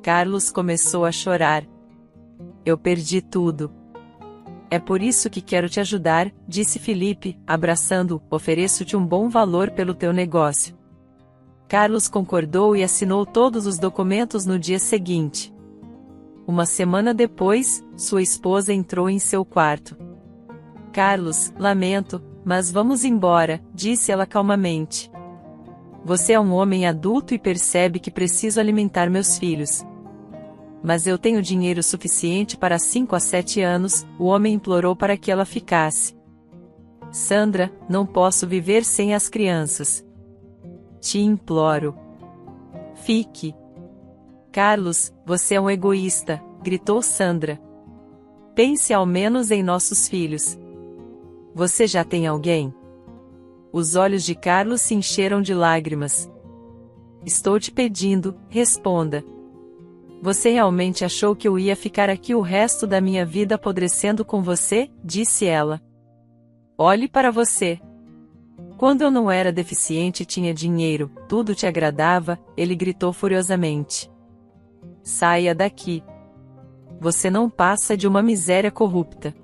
Carlos começou a chorar. Eu perdi tudo. É por isso que quero te ajudar, disse Felipe, abraçando-o, ofereço-te um bom valor pelo teu negócio. Carlos concordou e assinou todos os documentos no dia seguinte. Uma semana depois, sua esposa entrou em seu quarto. Carlos, lamento, mas vamos embora, disse ela calmamente. Você é um homem adulto e percebe que preciso alimentar meus filhos. Mas eu tenho dinheiro suficiente para 5 a 7 anos, o homem implorou para que ela ficasse. Sandra, não posso viver sem as crianças. Te imploro. Fique. Carlos, você é um egoísta, gritou Sandra. Pense ao menos em nossos filhos. Você já tem alguém? Os olhos de Carlos se encheram de lágrimas. Estou te pedindo, responda. Você realmente achou que eu ia ficar aqui o resto da minha vida apodrecendo com você? Disse ela. Olhe para você. Quando eu não era deficiente e tinha dinheiro, tudo te agradava, ele gritou furiosamente. Saia daqui. Você não passa de uma miséria corrupta.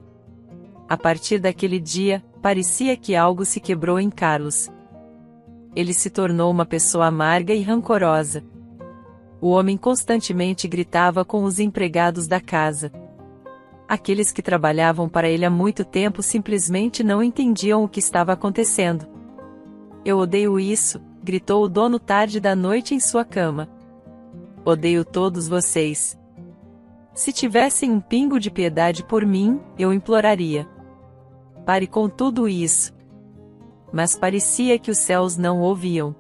A partir daquele dia, parecia que algo se quebrou em Carlos. Ele se tornou uma pessoa amarga e rancorosa. O homem constantemente gritava com os empregados da casa. Aqueles que trabalhavam para ele há muito tempo simplesmente não entendiam o que estava acontecendo. Eu odeio isso, gritou o dono tarde da noite em sua cama. Odeio todos vocês. Se tivessem um pingo de piedade por mim, eu imploraria. Pare com tudo isso. Mas parecia que os céus não ouviam.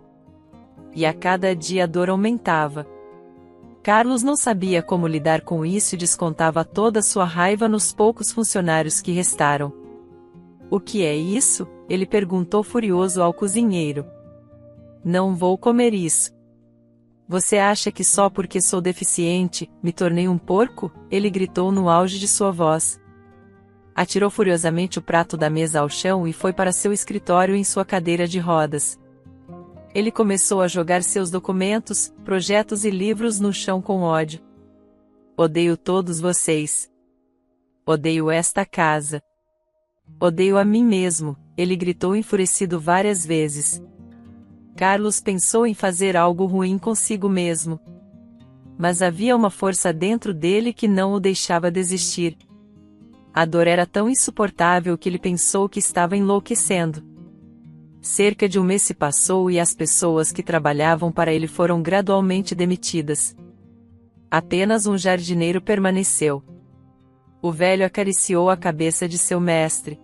E a cada dia a dor aumentava. Carlos não sabia como lidar com isso e descontava toda sua raiva nos poucos funcionários que restaram. O que é isso? Ele perguntou furioso ao cozinheiro. Não vou comer isso. Você acha que só porque sou deficiente, me tornei um porco? Ele gritou no auge de sua voz. Atirou furiosamente o prato da mesa ao chão e foi para seu escritório em sua cadeira de rodas. Ele começou a jogar seus documentos, projetos e livros no chão com ódio. Odeio todos vocês. Odeio esta casa. Odeio a mim mesmo, ele gritou enfurecido várias vezes. Carlos pensou em fazer algo ruim consigo mesmo. Mas havia uma força dentro dele que não o deixava desistir. A dor era tão insuportável que ele pensou que estava enlouquecendo. Cerca de um mês se passou e as pessoas que trabalhavam para ele foram gradualmente demitidas. Apenas um jardineiro permaneceu. O velho acariciou a cabeça de seu mestre.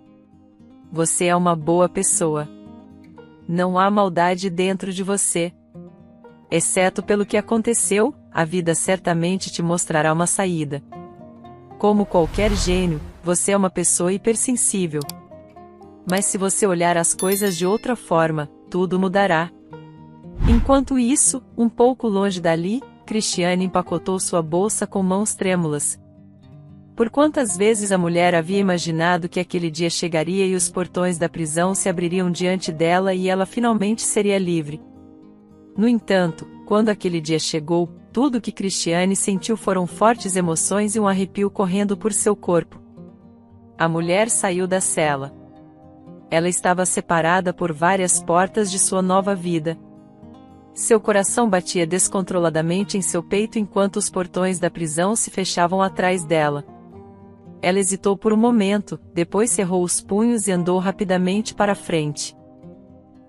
Você é uma boa pessoa. Não há maldade dentro de você. Exceto pelo que aconteceu, a vida certamente te mostrará uma saída. Como qualquer gênio, você é uma pessoa hipersensível. Mas se você olhar as coisas de outra forma, tudo mudará. Enquanto isso, um pouco longe dali, Cristiane empacotou sua bolsa com mãos trêmulas. Por quantas vezes a mulher havia imaginado que aquele dia chegaria e os portões da prisão se abririam diante dela e ela finalmente seria livre. No entanto, quando aquele dia chegou, tudo o que Cristiane sentiu foram fortes emoções e um arrepio correndo por seu corpo. A mulher saiu da cela. Ela estava separada por várias portas de sua nova vida. Seu coração batia descontroladamente em seu peito enquanto os portões da prisão se fechavam atrás dela. Ela hesitou por um momento, depois cerrou os punhos e andou rapidamente para a frente.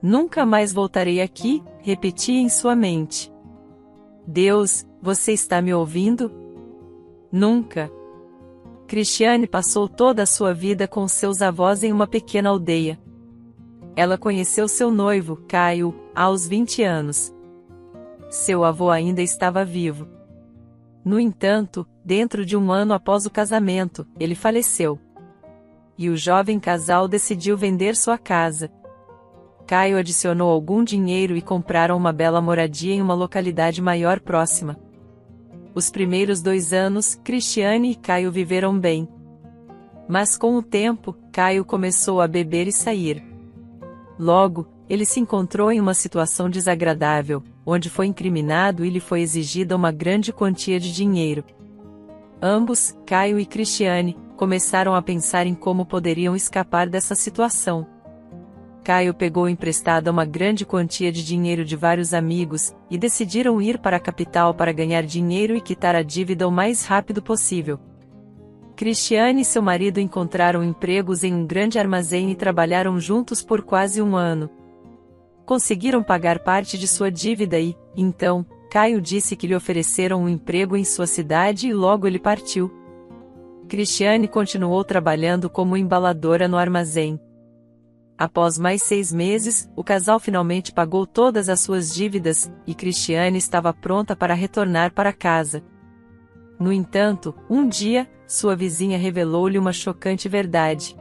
Nunca mais voltarei aqui, repetia em sua mente. Deus, você está me ouvindo? Nunca. Cristiane passou toda a sua vida com seus avós em uma pequena aldeia. Ela conheceu seu noivo, Caio, aos 20 anos. Seu avô ainda estava vivo. No entanto, dentro de um ano após o casamento, ele faleceu. E o jovem casal decidiu vender sua casa. Caio adicionou algum dinheiro e compraram uma bela moradia em uma localidade maior próxima. Os primeiros 2 anos, Cristiane e Caio viveram bem. Mas com o tempo, Caio começou a beber e sair. Logo, ele se encontrou em uma situação desagradável, onde foi incriminado e lhe foi exigida uma grande quantia de dinheiro. Ambos, Caio e Cristiane, começaram a pensar em como poderiam escapar dessa situação. Caio pegou emprestada uma grande quantia de dinheiro de vários amigos, e decidiram ir para a capital para ganhar dinheiro e quitar a dívida o mais rápido possível. Cristiane e seu marido encontraram empregos em um grande armazém e trabalharam juntos por quase um ano. Conseguiram pagar parte de sua dívida e, então, Caio disse que lhe ofereceram um emprego em sua cidade e logo ele partiu. Cristiane continuou trabalhando como embaladora no armazém. Após mais 6 meses, o casal finalmente pagou todas as suas dívidas, e Cristiane estava pronta para retornar para casa. No entanto, um dia, sua vizinha revelou-lhe uma chocante verdade.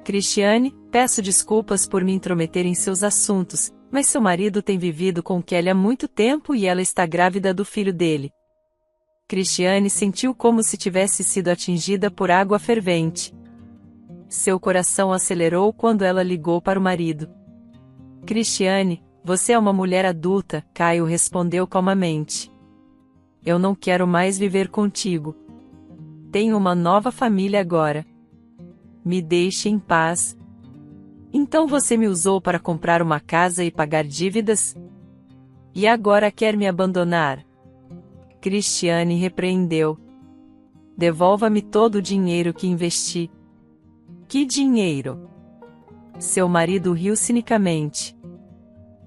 Cristiane, peço desculpas por me intrometer em seus assuntos, mas seu marido tem vivido com Kelly há muito tempo e ela está grávida do filho dele. Cristiane sentiu como se tivesse sido atingida por água fervente. Seu coração acelerou quando ela ligou para o marido. Cristiane, você é uma mulher adulta, Caio respondeu calmamente. Eu não quero mais viver contigo. Tenho uma nova família agora. Me deixe em paz. Então você me usou para comprar uma casa e pagar dívidas? E agora quer me abandonar? Cristiane repreendeu. Devolva-me todo o dinheiro que investi. Que dinheiro? Seu marido riu cinicamente.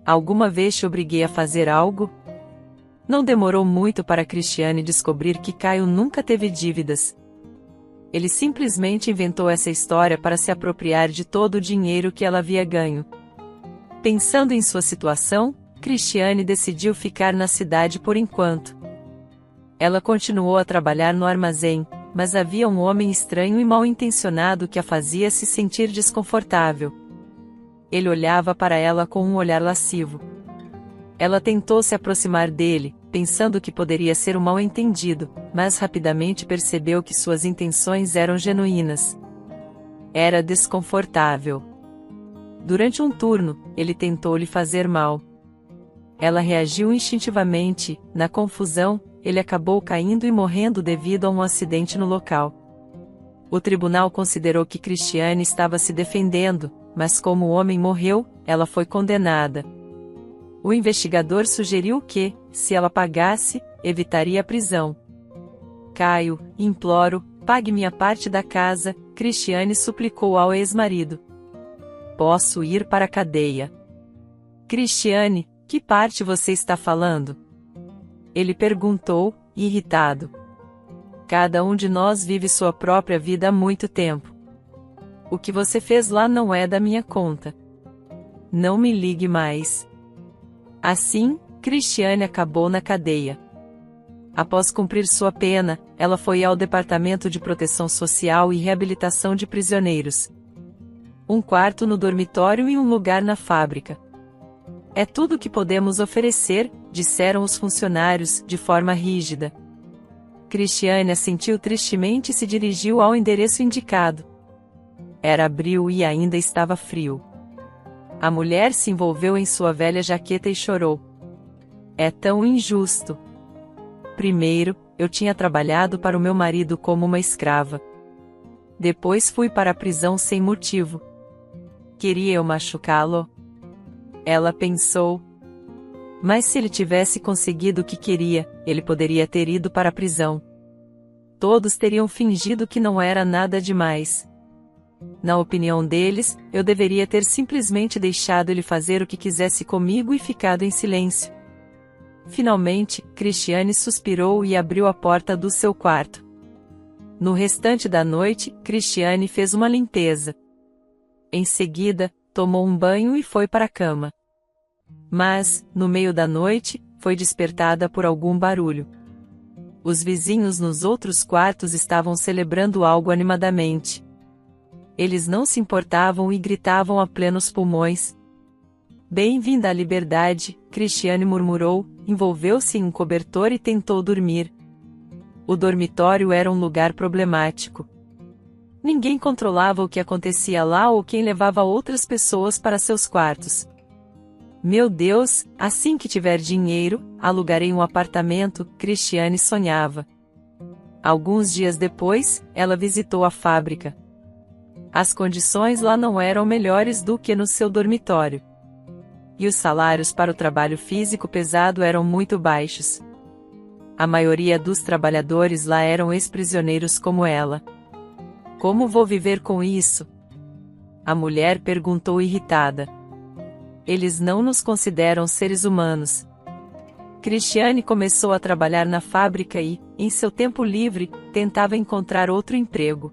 Alguma vez te obriguei a fazer algo? Não demorou muito para Cristiane descobrir que Caio nunca teve dívidas. Ele simplesmente inventou essa história para se apropriar de todo o dinheiro que ela havia ganho. Pensando em sua situação, Cristiane decidiu ficar na cidade por enquanto. Ela continuou a trabalhar no armazém, mas havia um homem estranho e mal-intencionado que a fazia se sentir desconfortável. Ele olhava para ela com um olhar lascivo. Ela tentou se aproximar dele, pensando que poderia ser um mal-entendido, mas rapidamente percebeu que suas intenções eram genuínas. Era desconfortável. Durante um turno, ele tentou lhe fazer mal. Ela reagiu instintivamente, na confusão, ele acabou caindo e morrendo devido a um acidente no local. O tribunal considerou que Cristiane estava se defendendo, mas como o homem morreu, ela foi condenada. O investigador sugeriu que, se ela pagasse, evitaria a prisão. Caio, imploro, pague minha parte da casa, Cristiane suplicou ao ex-marido. Posso ir para a cadeia. Cristiane, que parte você está falando? Ele perguntou, irritado. Cada um de nós vive sua própria vida há muito tempo. O que você fez lá não é da minha conta. Não me ligue mais. Assim, Cristiane acabou na cadeia. Após cumprir sua pena, ela foi ao Departamento de Proteção Social e Reabilitação de Prisioneiros. Um quarto no dormitório e um lugar na fábrica. É tudo o que podemos oferecer, disseram os funcionários, de forma rígida. Cristiane assentiu tristemente e se dirigiu ao endereço indicado. Era abril e ainda estava frio. A mulher se envolveu em sua velha jaqueta e chorou. É tão injusto. Primeiro, eu tinha trabalhado para o meu marido como uma escrava. Depois fui para a prisão sem motivo. Queria eu machucá-lo? Ela pensou. Mas se ele tivesse conseguido o que queria, ele poderia ter ido para a prisão. Todos teriam fingido que não era nada demais. Na opinião deles, eu deveria ter simplesmente deixado ele fazer o que quisesse comigo e ficado em silêncio. Finalmente, Cristiane suspirou e abriu a porta do seu quarto. No restante da noite, Cristiane fez uma limpeza. Em seguida, tomou um banho e foi para a cama. Mas, no meio da noite, foi despertada por algum barulho. Os vizinhos nos outros quartos estavam celebrando algo animadamente. Eles não se importavam e gritavam a plenos pulmões. Bem-vinda à liberdade, Cristiane murmurou, envolveu-se em um cobertor e tentou dormir. O dormitório era um lugar problemático. Ninguém controlava o que acontecia lá ou quem levava outras pessoas para seus quartos. Meu Deus, assim que tiver dinheiro, alugarei um apartamento, Cristiane sonhava. Alguns dias depois, ela visitou a fábrica. As condições lá não eram melhores do que no seu dormitório. E os salários para o trabalho físico pesado eram muito baixos. A maioria dos trabalhadores lá eram ex-prisioneiros como ela. Como vou viver com isso? A mulher perguntou irritada. Eles não nos consideram seres humanos. Cristiane começou a trabalhar na fábrica e, em seu tempo livre, tentava encontrar outro emprego.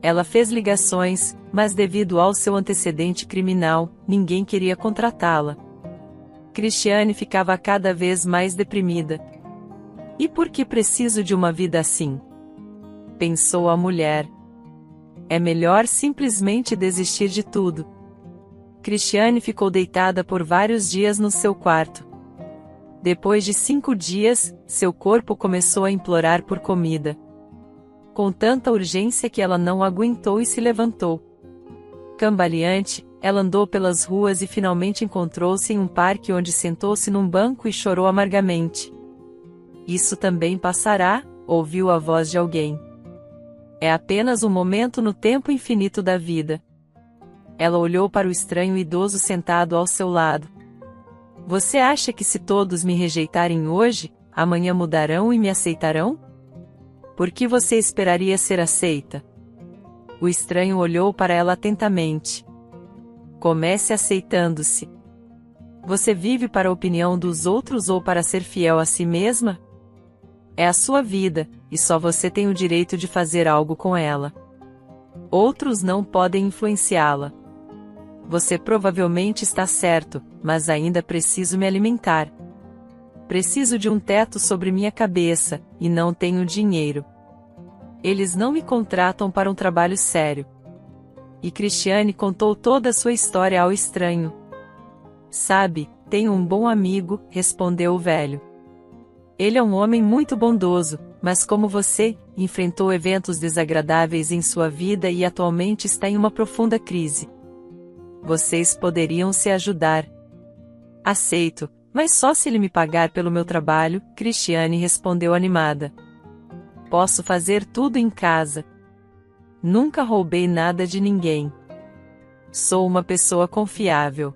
Ela fez ligações, mas devido ao seu antecedente criminal, ninguém queria contratá-la. Cristiane ficava cada vez mais deprimida. E por que preciso de uma vida assim? Pensou a mulher. É melhor simplesmente desistir de tudo. Cristiane ficou deitada por vários dias no seu quarto. Depois de 5 dias, seu corpo começou a implorar por comida. Com tanta urgência que ela não aguentou e se levantou. Cambaleante, ela andou pelas ruas e finalmente encontrou-se em um parque onde sentou-se num banco e chorou amargamente. Isso também passará, ouviu a voz de alguém. É apenas um momento no tempo infinito da vida. Ela olhou para o estranho idoso sentado ao seu lado. Você acha que se todos me rejeitarem hoje, amanhã mudarão e me aceitarão? Por que você esperaria ser aceita? O estranho olhou para ela atentamente. Comece aceitando-se. Você vive para a opinião dos outros ou para ser fiel a si mesma? É a sua vida, e só você tem o direito de fazer algo com ela. Outros não podem influenciá-la. Você provavelmente está certo, mas ainda preciso me alimentar. Preciso de um teto sobre minha cabeça, e não tenho dinheiro. Eles não me contratam para um trabalho sério. E Cristiane contou toda a sua história ao estranho. Sabe, tenho um bom amigo, respondeu o velho. Ele é um homem muito bondoso, mas como você, enfrentou eventos desagradáveis em sua vida e atualmente está em uma profunda crise. Vocês poderiam se ajudar. Aceito, mas só se ele me pagar pelo meu trabalho, Cristiane respondeu animada. Posso fazer tudo em casa. Nunca roubei nada de ninguém. Sou uma pessoa confiável.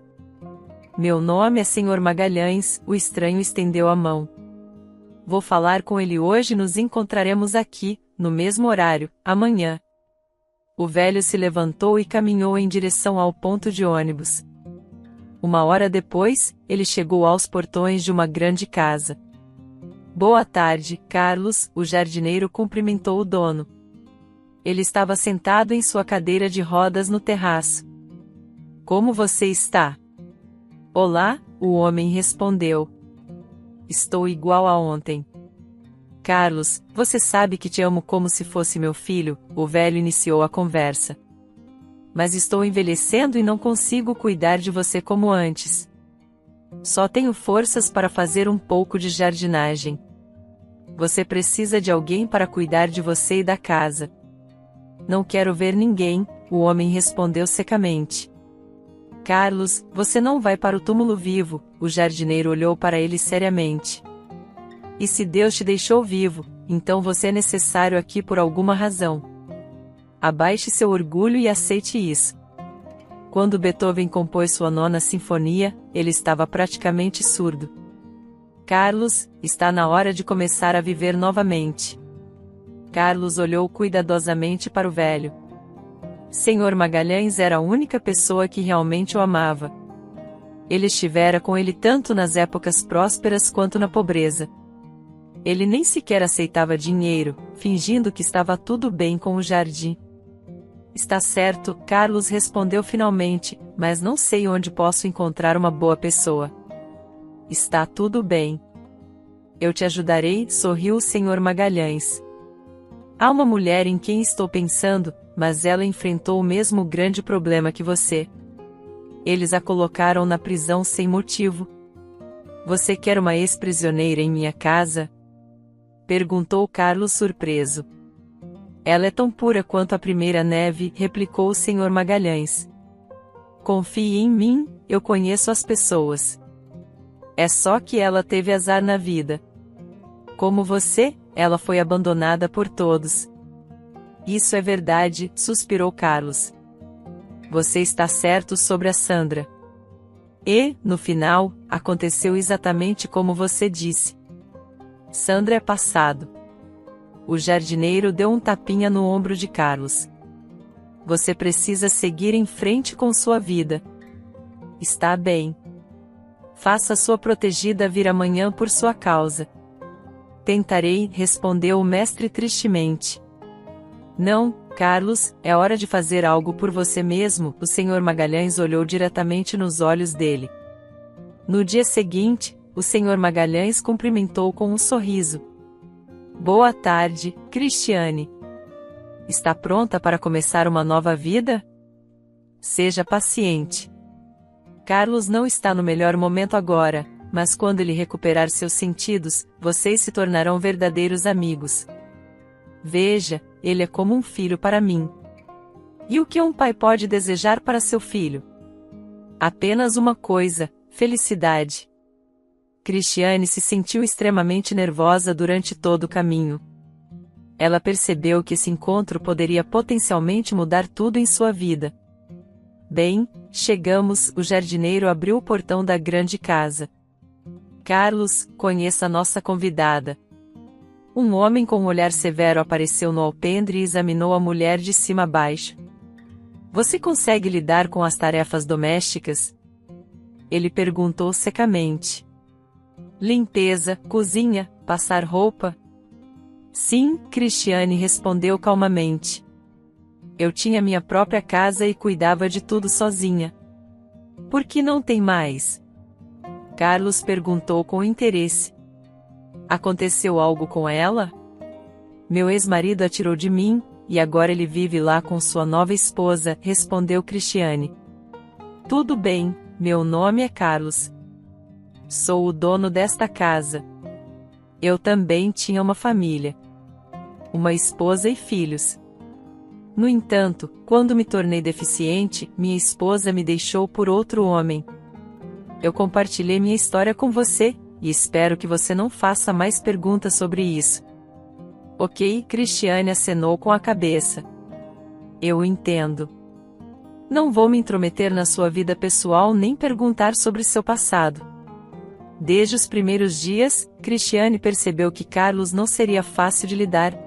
Meu nome é Sr. Magalhães, o estranho estendeu a mão. Vou falar com ele hoje e nos encontraremos aqui, no mesmo horário, amanhã. O velho se levantou e caminhou em direção ao ponto de ônibus. 1 hora depois, ele chegou aos portões de uma grande casa. Boa tarde, Carlos, o jardineiro cumprimentou o dono. Ele estava sentado em sua cadeira de rodas no terraço. Como você está? Olá, o homem respondeu. Estou igual a ontem. Carlos, você sabe que te amo como se fosse meu filho, o velho iniciou a conversa. Mas estou envelhecendo e não consigo cuidar de você como antes. Só tenho forças para fazer um pouco de jardinagem. Você precisa de alguém para cuidar de você e da casa. Não quero ver ninguém, o homem respondeu secamente. Carlos, você não vai para o túmulo vivo, o jardineiro olhou para ele seriamente. E se Deus te deixou vivo, então você é necessário aqui por alguma razão. Abaixe seu orgulho e aceite isso. Quando Beethoven compôs sua 9ª sinfonia, ele estava praticamente surdo. Carlos, está na hora de começar a viver novamente. Carlos olhou cuidadosamente para o velho. Senhor Magalhães era a única pessoa que realmente o amava. Ele estivera com ele tanto nas épocas prósperas quanto na pobreza. Ele nem sequer aceitava dinheiro, fingindo que estava tudo bem com o jardim. Está certo, Carlos respondeu finalmente, mas não sei onde posso encontrar uma boa pessoa. Está tudo bem. Eu te ajudarei, sorriu o Senhor Magalhães. Há uma mulher em quem estou pensando, mas ela enfrentou o mesmo grande problema que você. Eles a colocaram na prisão sem motivo. Você quer uma ex-prisioneira em minha casa? Perguntou Carlos surpreso. Ela é tão pura quanto a primeira neve, replicou o Senhor Magalhães. Confie em mim, eu conheço as pessoas. É só que ela teve azar na vida. Como você, ela foi abandonada por todos. Isso é verdade, suspirou Carlos. Você está certo sobre a Sandra. E, no final, aconteceu exatamente como você disse. Sandra é passado. O jardineiro deu um tapinha no ombro de Carlos. Você precisa seguir em frente com sua vida. Está bem. Faça sua protegida vir amanhã por sua causa. Tentarei, respondeu o mestre tristemente. Não, Carlos, é hora de fazer algo por você mesmo, o Senhor Magalhães olhou diretamente nos olhos dele. No dia seguinte, o Senhor Magalhães cumprimentou com um sorriso. Boa tarde, Cristiane. Está pronta para começar uma nova vida? Seja paciente. Carlos não está no melhor momento agora, mas quando ele recuperar seus sentidos, vocês se tornarão verdadeiros amigos. Veja, ele é como um filho para mim. E o que um pai pode desejar para seu filho? Apenas uma coisa, felicidade. Cristiane se sentiu extremamente nervosa durante todo o caminho. Ela percebeu que esse encontro poderia potencialmente mudar tudo em sua vida. Bem, chegamos, o jardineiro abriu o portão da grande casa. Carlos, conheça a nossa convidada. Um homem com um olhar severo apareceu no alpendre e examinou a mulher de cima a baixo. Você consegue lidar com as tarefas domésticas? Ele perguntou secamente. Limpeza, cozinha, passar roupa? Sim, Cristiane respondeu calmamente. Eu tinha minha própria casa e cuidava de tudo sozinha. Por que não tem mais? Carlos perguntou com interesse. Aconteceu algo com ela? Meu ex-marido a tirou de mim, e agora ele vive lá com sua nova esposa, respondeu Cristiane. Tudo bem, meu nome é Carlos. Sou o dono desta casa. Eu também tinha uma família. Uma esposa e filhos. No entanto, quando me tornei deficiente, minha esposa me deixou por outro homem. Eu compartilhei minha história com você, e espero que você não faça mais perguntas sobre isso. Ok, Cristiane acenou com a cabeça. Eu entendo. Não vou me intrometer na sua vida pessoal nem perguntar sobre seu passado. Desde os primeiros dias, Cristiane percebeu que Carlos não seria fácil de lidar.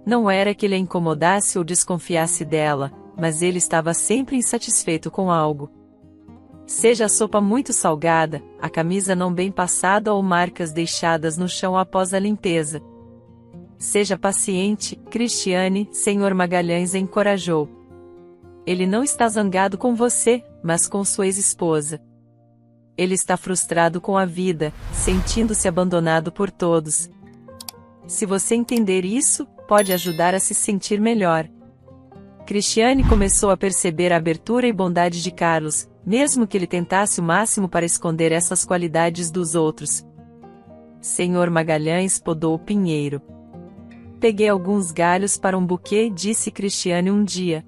Não era que ele a incomodasse ou desconfiasse dela, mas ele estava sempre insatisfeito com algo. Seja a sopa muito salgada, a camisa não bem passada ou marcas deixadas no chão após a limpeza. Seja paciente, Cristiane, Senhor Magalhães a encorajou. Ele não está zangado com você, mas com sua ex-esposa. Ele está frustrado com a vida, sentindo-se abandonado por todos. Se você entender isso, pode ajudar a se sentir melhor. Cristiane começou a perceber a abertura e bondade de Carlos, mesmo que ele tentasse o máximo para esconder essas qualidades dos outros. Senhor Magalhães podou o pinheiro. Peguei alguns galhos para um buquê, disse Cristiane um dia.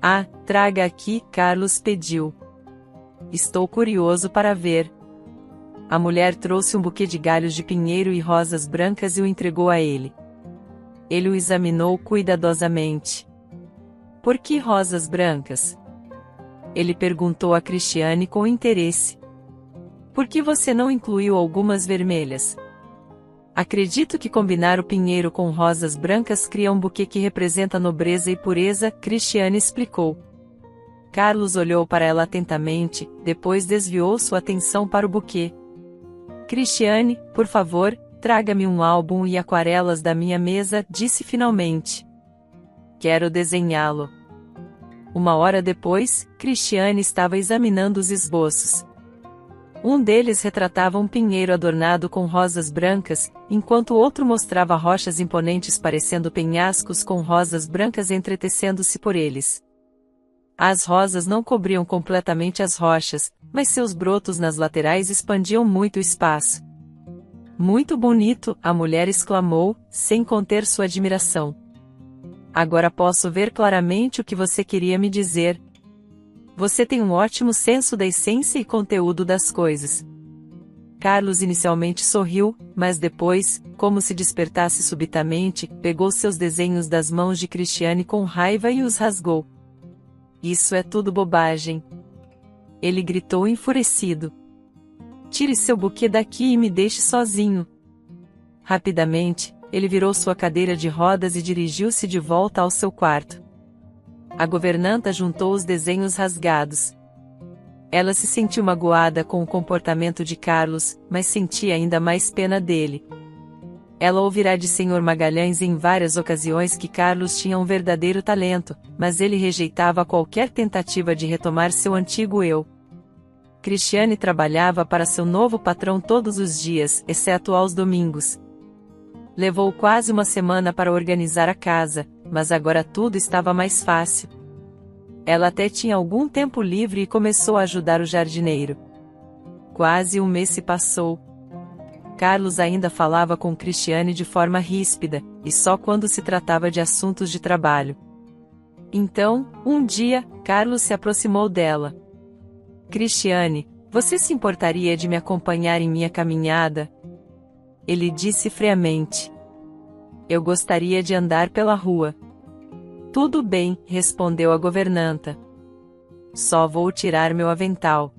Ah, traga aqui, Carlos pediu. Estou curioso para ver. A mulher trouxe um buquê de galhos de pinheiro e rosas brancas e o entregou a ele. Ele o examinou cuidadosamente. Por que rosas brancas? Ele perguntou a Cristiane com interesse. Por que você não incluiu algumas vermelhas? Acredito que combinar o pinheiro com rosas brancas cria um buquê que representa nobreza e pureza, Cristiane explicou. Carlos olhou para ela atentamente, depois desviou sua atenção para o buquê. Cristiane, por favor, traga-me um álbum e aquarelas da minha mesa, disse finalmente. Quero desenhá-lo. Uma hora depois, Cristiane estava examinando os esboços. Um deles retratava um pinheiro adornado com rosas brancas, enquanto o outro mostrava rochas imponentes parecendo penhascos com rosas brancas entretecendo-se por eles. As rosas não cobriam completamente as rochas, mas seus brotos nas laterais expandiam muito o espaço. Muito bonito, a mulher exclamou, sem conter sua admiração. Agora posso ver claramente o que você queria me dizer. Você tem um ótimo senso da essência e conteúdo das coisas. Carlos inicialmente sorriu, mas depois, como se despertasse subitamente, pegou seus desenhos das mãos de Cristiane com raiva e os rasgou. Isso é tudo bobagem. Ele gritou enfurecido. Tire seu buquê daqui e me deixe sozinho. Rapidamente, ele virou sua cadeira de rodas e dirigiu-se de volta ao seu quarto. A governanta juntou os desenhos rasgados. Ela se sentiu magoada com o comportamento de Carlos, mas sentia ainda mais pena dele. Ela ouvirá de Senhor Magalhães em várias ocasiões que Carlos tinha um verdadeiro talento, mas ele rejeitava qualquer tentativa de retomar seu antigo eu. Cristiane trabalhava para seu novo patrão todos os dias, exceto aos domingos. Levou quase uma semana para organizar a casa, mas agora tudo estava mais fácil. Ela até tinha algum tempo livre e começou a ajudar o jardineiro. Quase um mês se passou. Carlos ainda falava com Cristiane de forma ríspida, e só quando se tratava de assuntos de trabalho. Então, um dia, Carlos se aproximou dela. Cristiane, você se importaria de me acompanhar em minha caminhada? Ele disse friamente. Eu gostaria de andar pela rua. Tudo bem, respondeu a governanta. Só vou tirar meu avental.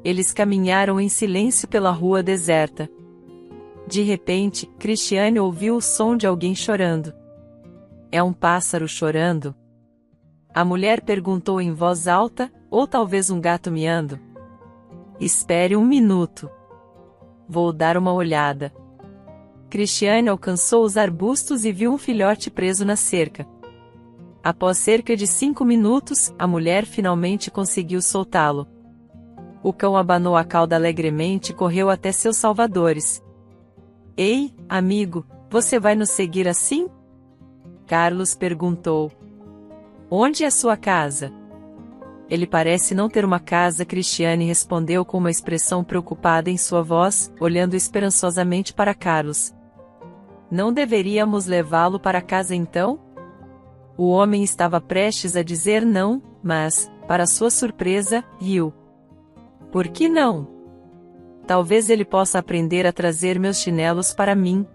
Eles caminharam em silêncio pela rua deserta. De repente, Cristiane ouviu o som de alguém chorando. É um pássaro chorando? A mulher perguntou em voz alta, ou talvez um gato miando? Espere um minuto. Vou dar uma olhada. Cristiane alcançou os arbustos e viu um filhote preso na cerca. Após cerca de 5 minutos, a mulher finalmente conseguiu soltá-lo. O cão abanou a cauda alegremente e correu até seus salvadores. Ei, amigo, você vai nos seguir assim? Carlos perguntou. Onde é sua casa? Ele parece não ter uma casa, Cristiane respondeu com uma expressão preocupada em sua voz, olhando esperançosamente para Carlos. Não deveríamos levá-lo para casa então? O homem estava prestes a dizer não, mas, para sua surpresa, riu. Por que não? Talvez ele possa aprender a trazer meus chinelos para mim.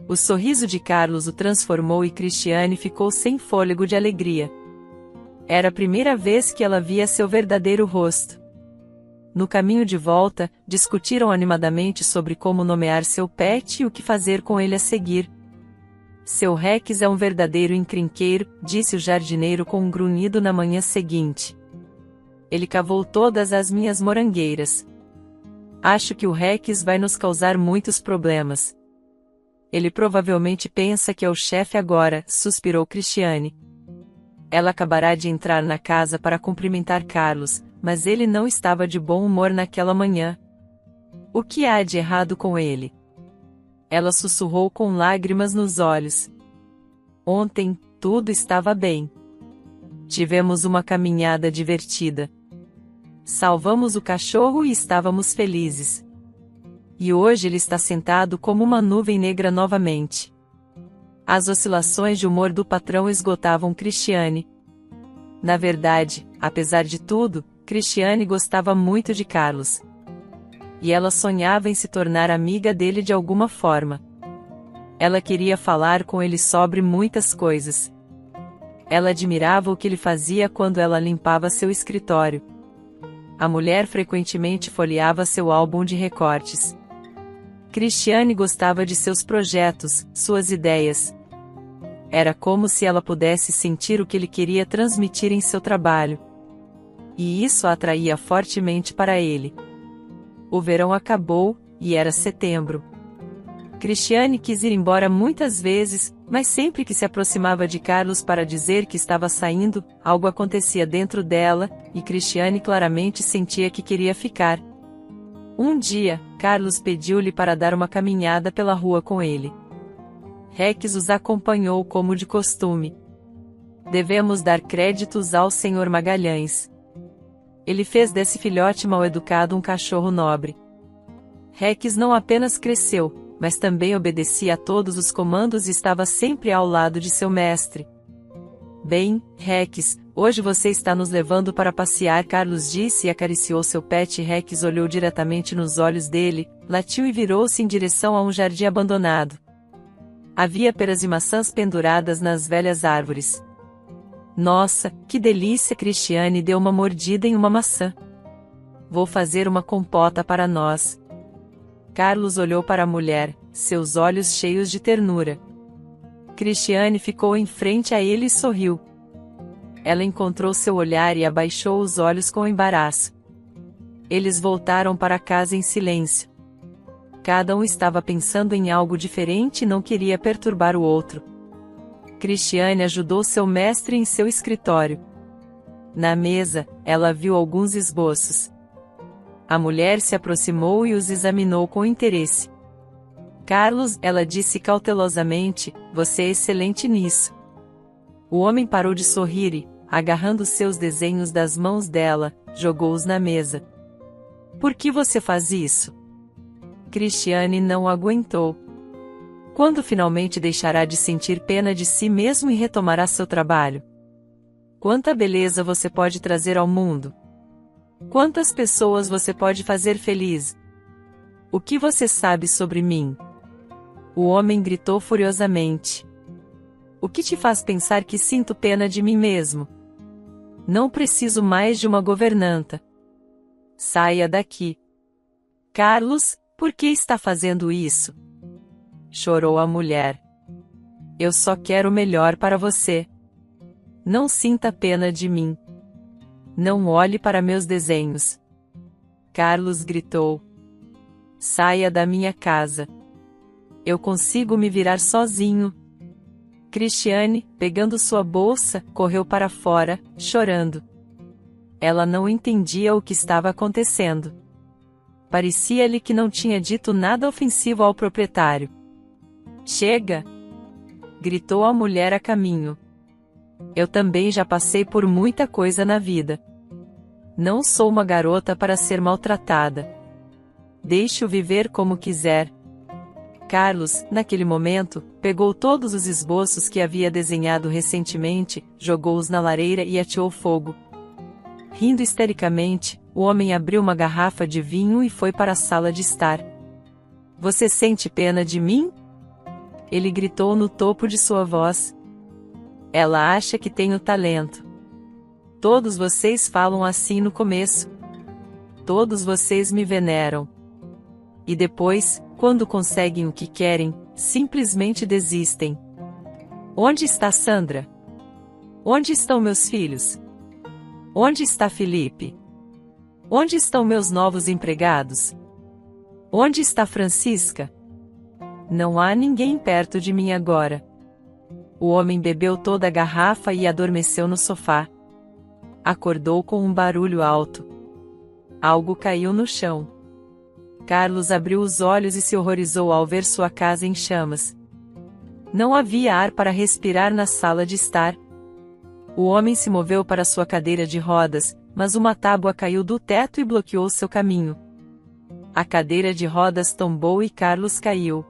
O sorriso de Carlos o transformou e Cristiane ficou sem fôlego de alegria. Era a primeira vez que ela via seu verdadeiro rosto. No caminho de volta, discutiram animadamente sobre como nomear seu pet e o que fazer com ele a seguir. Seu Rex é um verdadeiro encrenqueiro, disse o jardineiro com um grunhido na manhã seguinte. Ele cavou todas as minhas morangueiras. Acho que o Rex vai nos causar muitos problemas. Ele provavelmente pensa que é o chefe agora, suspirou Cristiane. Ela acabará de entrar na casa para cumprimentar Carlos, mas ele não estava de bom humor naquela manhã. O que há de errado com ele? Ela sussurrou com lágrimas nos olhos. Ontem, tudo estava bem. Tivemos uma caminhada divertida. Salvamos o cachorro e estávamos felizes. E hoje ele está sentado como uma nuvem negra novamente. As oscilações de humor do patrão esgotavam Cristiane. Na verdade, apesar de tudo, Cristiane gostava muito de Carlos. E ela sonhava em se tornar amiga dele de alguma forma. Ela queria falar com ele sobre muitas coisas. Ela admirava o que ele fazia quando ela limpava seu escritório. A mulher frequentemente folheava seu álbum de recortes. Cristiane gostava de seus projetos, suas ideias. Era como se ela pudesse sentir o que ele queria transmitir em seu trabalho. E isso a atraía fortemente para ele. O verão acabou, e era setembro. Cristiane quis ir embora muitas vezes, mas sempre que se aproximava de Carlos para dizer que estava saindo, algo acontecia dentro dela, e Cristiane claramente sentia que queria ficar. Um dia, Carlos pediu-lhe para dar uma caminhada pela rua com ele. Rex os acompanhou como de costume. Devemos dar créditos ao Sr. Magalhães. Ele fez desse filhote mal-educado um cachorro nobre. Rex não apenas cresceu, mas também obedecia a todos os comandos e estava sempre ao lado de seu mestre. Bem, Rex, hoje você está nos levando para passear, Carlos disse e acariciou seu pet. Rex olhou diretamente nos olhos dele, latiu e virou-se em direção a um jardim abandonado. Havia peras e maçãs penduradas nas velhas árvores. Nossa, que delícia! Cristiane deu uma mordida em uma maçã. Vou fazer uma compota para nós. Carlos olhou para a mulher, seus olhos cheios de ternura. Cristiane ficou em frente a ele e sorriu. Ela encontrou seu olhar e abaixou os olhos com embaraço. Eles voltaram para casa em silêncio. Cada um estava pensando em algo diferente e não queria perturbar o outro. Cristiane ajudou seu mestre em seu escritório. Na mesa, ela viu alguns esboços. A mulher se aproximou e os examinou com interesse. Carlos, ela disse cautelosamente, você é excelente nisso. O homem parou de sorrir e, agarrando seus desenhos das mãos dela, jogou-os na mesa. Por que você faz isso? Cristiane não aguentou. Quando finalmente deixará de sentir pena de si mesmo e retomará seu trabalho? Quanta beleza você pode trazer ao mundo? Quantas pessoas você pode fazer feliz? O que você sabe sobre mim? O homem gritou furiosamente. O que te faz pensar que sinto pena de mim mesmo? Não preciso mais de uma governanta. Saia daqui. Carlos, por que está fazendo isso? Chorou a mulher. Eu só quero o melhor para você. Não sinta pena de mim. Não olhe para meus desenhos. Carlos gritou. Saia da minha casa. Eu consigo me virar sozinho. Cristiane, pegando sua bolsa, correu para fora, chorando. Ela não entendia o que estava acontecendo. Parecia-lhe que não tinha dito nada ofensivo ao proprietário. Chega! Gritou a mulher a caminho. Eu também já passei por muita coisa na vida. Não sou uma garota para ser maltratada. Deixe-o viver como quiser. Carlos, naquele momento, pegou todos os esboços que havia desenhado recentemente, jogou-os na lareira e ateou fogo. Rindo histericamente, o homem abriu uma garrafa de vinho e foi para a sala de estar. Você sente pena de mim? Ele gritou no topo de sua voz. Ela acha que tenho talento. Todos vocês falam assim no começo. Todos vocês me veneram. E depois, quando conseguem o que querem, simplesmente desistem. Onde está Sandra? Onde estão meus filhos? Onde está Felipe? Onde estão meus novos empregados? Onde está Francisca? Não há ninguém perto de mim agora. O homem bebeu toda a garrafa e adormeceu no sofá. Acordou com um barulho alto. Algo caiu no chão. Carlos abriu os olhos e se horrorizou ao ver sua casa em chamas. Não havia ar para respirar na sala de estar. O homem se moveu para sua cadeira de rodas, mas uma tábua caiu do teto e bloqueou seu caminho. A cadeira de rodas tombou e Carlos caiu.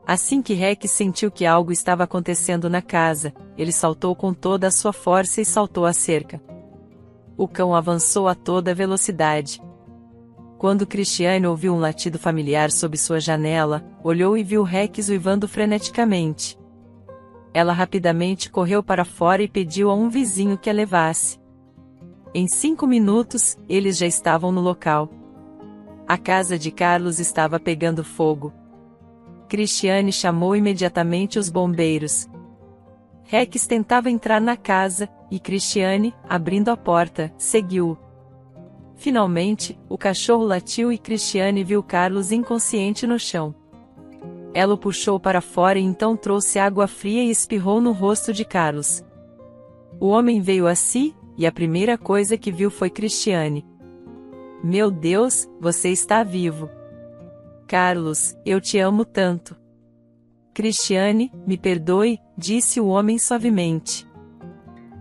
Assim que Rex sentiu que algo estava acontecendo na casa, ele saltou com toda a sua força e saltou a cerca. O cão avançou a toda velocidade. Quando Cristiane ouviu um latido familiar sob sua janela, olhou e viu Rex uivando freneticamente. Ela rapidamente correu para fora e pediu a um vizinho que a levasse. Em 5 minutos, eles já estavam no local. A casa de Carlos estava pegando fogo. Cristiane chamou imediatamente os bombeiros. Rex tentava entrar na casa, e Cristiane, abrindo a porta, seguiu-o. Finalmente, o cachorro latiu e Cristiane viu Carlos inconsciente no chão. Ela o puxou para fora e então trouxe água fria e espirrou no rosto de Carlos. O homem veio a si, e a primeira coisa que viu foi Cristiane. Meu Deus, você está vivo. Carlos, eu te amo tanto. Cristiane, me perdoe, disse o homem suavemente.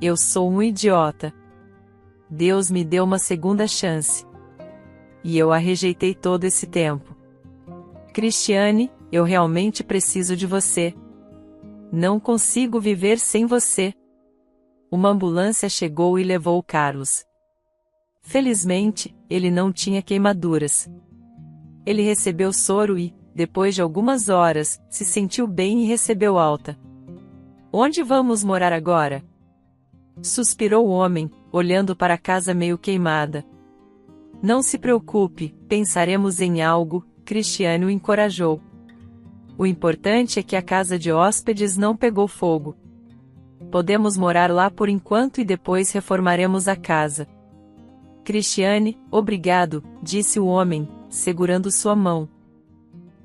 Eu sou um idiota. Deus me deu uma segunda chance. E eu a rejeitei todo esse tempo. Cristiane, eu realmente preciso de você. Não consigo viver sem você. Uma ambulância chegou e levou Carlos. Felizmente, ele não tinha queimaduras. Ele recebeu soro e, depois de algumas horas, se sentiu bem e recebeu alta. Onde vamos morar agora? Suspirou o homem, olhando para a casa meio queimada. Não se preocupe, pensaremos em algo, Cristiane o encorajou. O importante é que a casa de hóspedes não pegou fogo. Podemos morar lá por enquanto e depois reformaremos a casa. Cristiane, obrigado, disse o homem, segurando sua mão.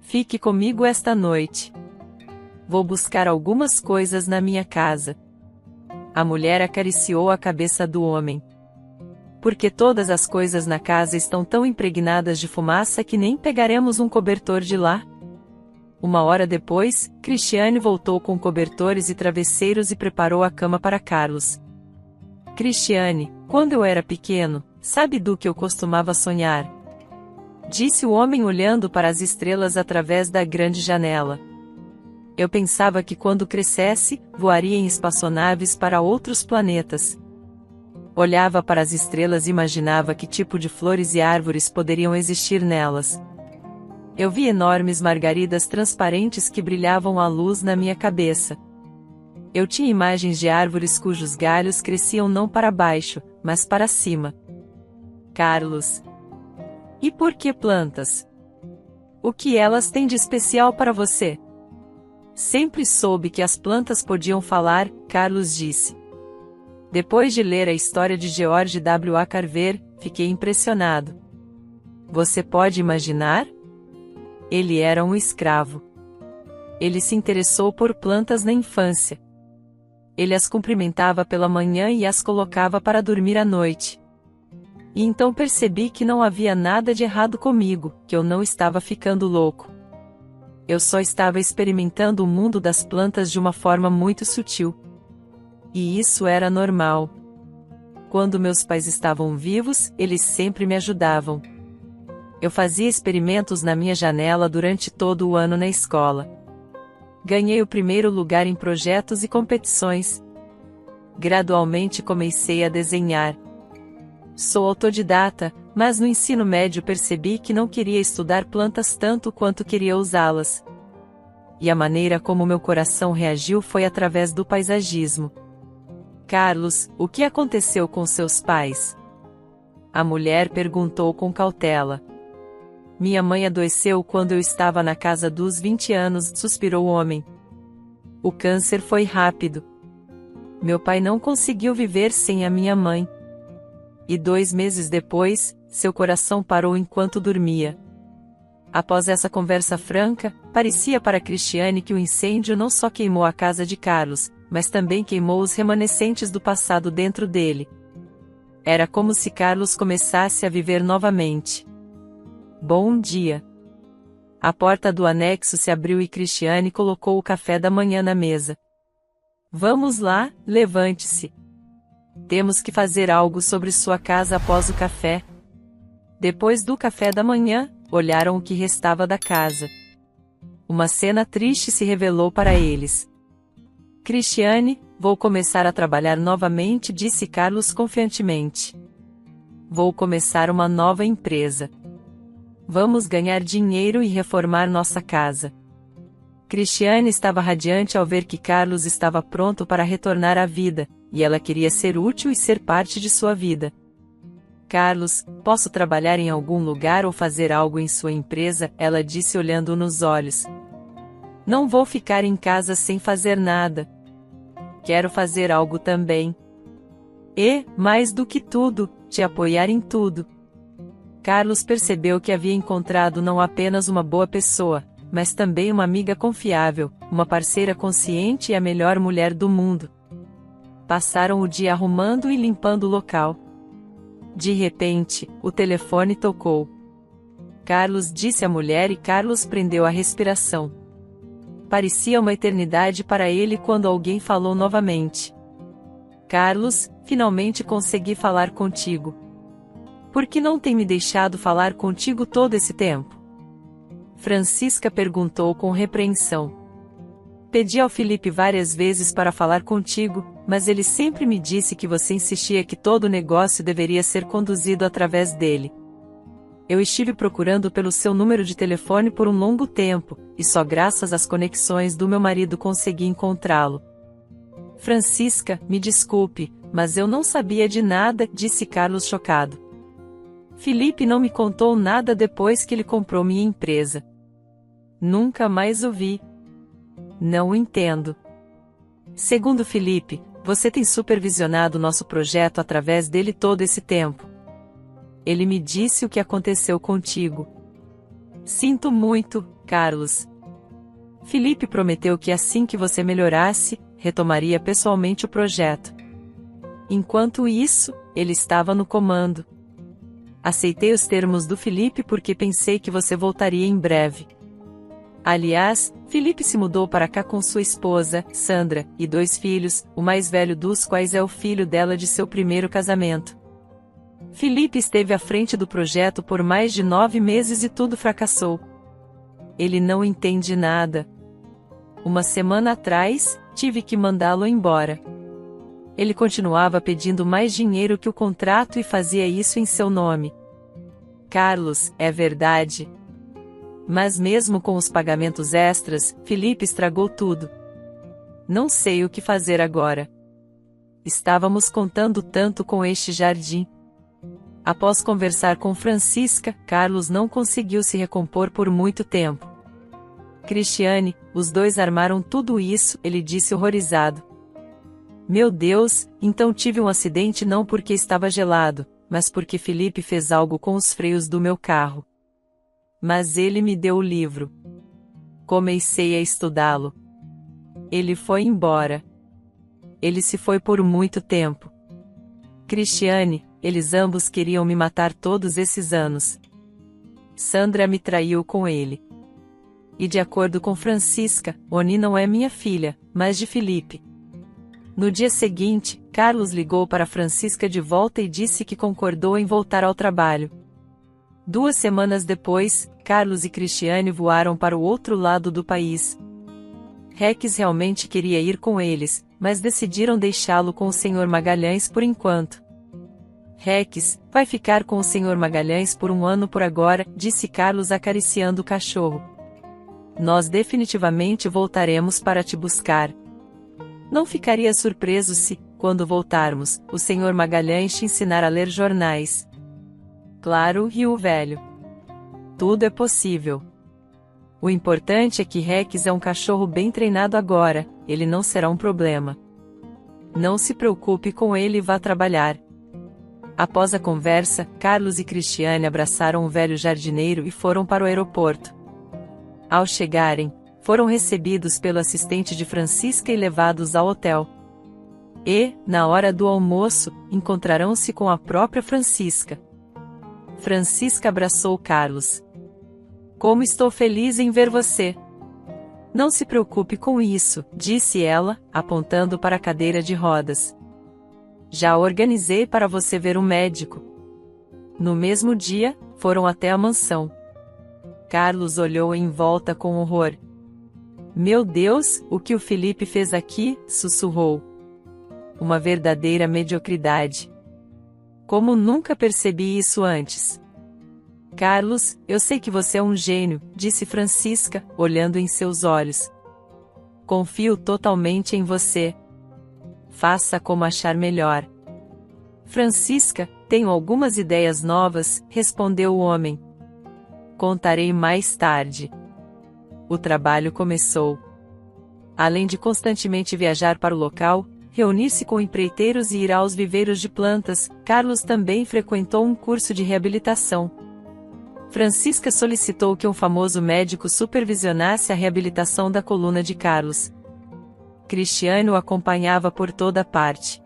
Fique comigo esta noite. Vou buscar algumas coisas na minha casa. A mulher acariciou a cabeça do homem. Porque todas as coisas na casa estão tão impregnadas de fumaça que nem pegaremos um cobertor de lá? 1 hora depois, Cristiane voltou com cobertores e travesseiros e preparou a cama para Carlos. Cristiane, quando eu era pequeno, sabe do que eu costumava sonhar? Disse o homem olhando para as estrelas através da grande janela. Eu pensava que quando crescesse, voaria em espaçonaves para outros planetas. Olhava para as estrelas e imaginava que tipo de flores e árvores poderiam existir nelas. Eu vi enormes margaridas transparentes que brilhavam à luz na minha cabeça. Eu tinha imagens de árvores cujos galhos cresciam não para baixo, mas para cima. Carlos. E por que plantas? O que elas têm de especial para você? Sempre soube que as plantas podiam falar, Carlos disse. Depois de ler a história de George W. A. Carver, fiquei impressionado. Você pode imaginar? Ele era um escravo. Ele se interessou por plantas na infância. Ele as cumprimentava pela manhã e as colocava para dormir à noite. E então percebi que não havia nada de errado comigo, que eu não estava ficando louco. Eu só estava experimentando o mundo das plantas de uma forma muito sutil. E isso era normal. Quando meus pais estavam vivos, eles sempre me ajudavam. Eu fazia experimentos na minha janela durante todo o ano na escola. Ganhei o primeiro lugar em projetos e competições. Gradualmente comecei a desenhar. Sou autodidata, mas no ensino médio percebi que não queria estudar plantas tanto quanto queria usá-las. E a maneira como meu coração reagiu foi através do paisagismo. Carlos, o que aconteceu com seus pais? A mulher perguntou com cautela. Minha mãe adoeceu quando eu estava na casa dos 20 anos, suspirou o homem. O câncer foi rápido. Meu pai não conseguiu viver sem a minha mãe. E 2 meses depois, seu coração parou enquanto dormia. Após essa conversa franca, parecia para Cristiane que o incêndio não só queimou a casa de Carlos, mas também queimou os remanescentes do passado dentro dele. Era como se Carlos começasse a viver novamente. Bom dia. A porta do anexo se abriu e Cristiane colocou o café da manhã na mesa. Vamos lá, levante-se. Temos que fazer algo sobre sua casa após o café. Depois do café da manhã, olharam o que restava da casa. Uma cena triste se revelou para eles. Cristiane, vou começar a trabalhar novamente, disse Carlos confiantemente. Vou começar uma nova empresa. Vamos ganhar dinheiro e reformar nossa casa. Cristiane estava radiante ao ver que Carlos estava pronto para retornar à vida, e ela queria ser útil e ser parte de sua vida. Carlos, posso trabalhar em algum lugar ou fazer algo em sua empresa? Ela disse olhando-o nos olhos. Não vou ficar em casa sem fazer nada. Quero fazer algo também. E, mais do que tudo, te apoiar em tudo. Carlos percebeu que havia encontrado não apenas uma boa pessoa, mas também uma amiga confiável, uma parceira consciente e a melhor mulher do mundo. Passaram o dia arrumando e limpando o local. De repente, o telefone tocou. Carlos disse à mulher e Carlos prendeu a respiração. Parecia uma eternidade para ele quando alguém falou novamente. Carlos, finalmente consegui falar contigo. Por que não tem me deixado falar contigo todo esse tempo? Francisca perguntou com repreensão. Pedi ao Felipe várias vezes para falar contigo, mas ele sempre me disse que você insistia que todo o negócio deveria ser conduzido através dele. Eu estive procurando pelo seu número de telefone por um longo tempo, e só graças às conexões do meu marido consegui encontrá-lo. Francisca, me desculpe, mas eu não sabia de nada, disse Carlos chocado. Felipe não me contou nada depois que ele comprou minha empresa. Nunca mais o vi. Não entendo. Segundo Felipe, você tem supervisionado nosso projeto através dele todo esse tempo. Ele me disse o que aconteceu contigo. Sinto muito, Carlos. Felipe prometeu que assim que você melhorasse, retomaria pessoalmente o projeto. Enquanto isso, ele estava no comando. Aceitei os termos do Felipe porque pensei que você voltaria em breve. Aliás, Felipe se mudou para cá com sua esposa, Sandra, e 2 filhos, o mais velho dos quais é o filho dela de seu primeiro casamento. Felipe esteve à frente do projeto por mais de 9 meses e tudo fracassou. Ele não entende nada. Uma semana atrás, tive que mandá-lo embora. Ele continuava pedindo mais dinheiro que o contrato e fazia isso em seu nome. Carlos, é verdade. Mas mesmo com os pagamentos extras, Felipe estragou tudo. Não sei o que fazer agora. Estávamos contando tanto com este jardim. Após conversar com Francisca, Carlos não conseguiu se recompor por muito tempo. Cristiane, os dois armaram tudo isso, ele disse horrorizado. Meu Deus, então tive um acidente não porque estava gelado, mas porque Felipe fez algo com os freios do meu carro. Mas ele me deu o livro. Comecei a estudá-lo. Ele foi embora. Ele se foi por muito tempo. Cristiane, eles ambos queriam me matar todos esses anos. Sandra me traiu com ele. E de acordo com Francisca, Oni não é minha filha, mas de Felipe. No dia seguinte, Carlos ligou para Francisca de volta e disse que concordou em voltar ao trabalho. 2 semanas depois, Carlos e Cristiane voaram para o outro lado do país. Rex realmente queria ir com eles, mas decidiram deixá-lo com o Sr. Magalhães por enquanto. Rex, vai ficar com o Sr. Magalhães por 1 ano por agora, disse Carlos acariciando o cachorro. Nós definitivamente voltaremos para te buscar. Não ficaria surpreso se, quando voltarmos, o Sr. Magalhães te ensinar a ler jornais. Claro, riu o velho. Tudo é possível. O importante é que Rex é um cachorro bem treinado agora, ele não será um problema. Não se preocupe com ele e vá trabalhar. Após a conversa, Carlos e Cristiane abraçaram o velho jardineiro e foram para o aeroporto. Ao chegarem, foram recebidos pelo assistente de Francisca e levados ao hotel. E, na hora do almoço, encontrarão-se com a própria Francisca. Francisca abraçou Carlos. Como estou feliz em ver você! Não se preocupe com isso, disse ela, apontando para a cadeira de rodas. Já organizei para você ver um médico. No mesmo dia, foram até a mansão. Carlos olhou em volta com horror. Meu Deus, o que o Felipe fez aqui? Sussurrou. Uma verdadeira mediocridade. Como nunca percebi isso antes. Carlos, eu sei que você é um gênio, disse Francisca, olhando em seus olhos. Confio totalmente em você. Faça como achar melhor. Francisca, tenho algumas ideias novas, respondeu o homem. Contarei mais tarde. O trabalho começou. Além de constantemente viajar para o local, reunir-se com empreiteiros e ir aos viveiros de plantas, Carlos também frequentou um curso de reabilitação. Francisca solicitou que um famoso médico supervisionasse a reabilitação da coluna de Carlos. Cristiane o acompanhava por toda parte.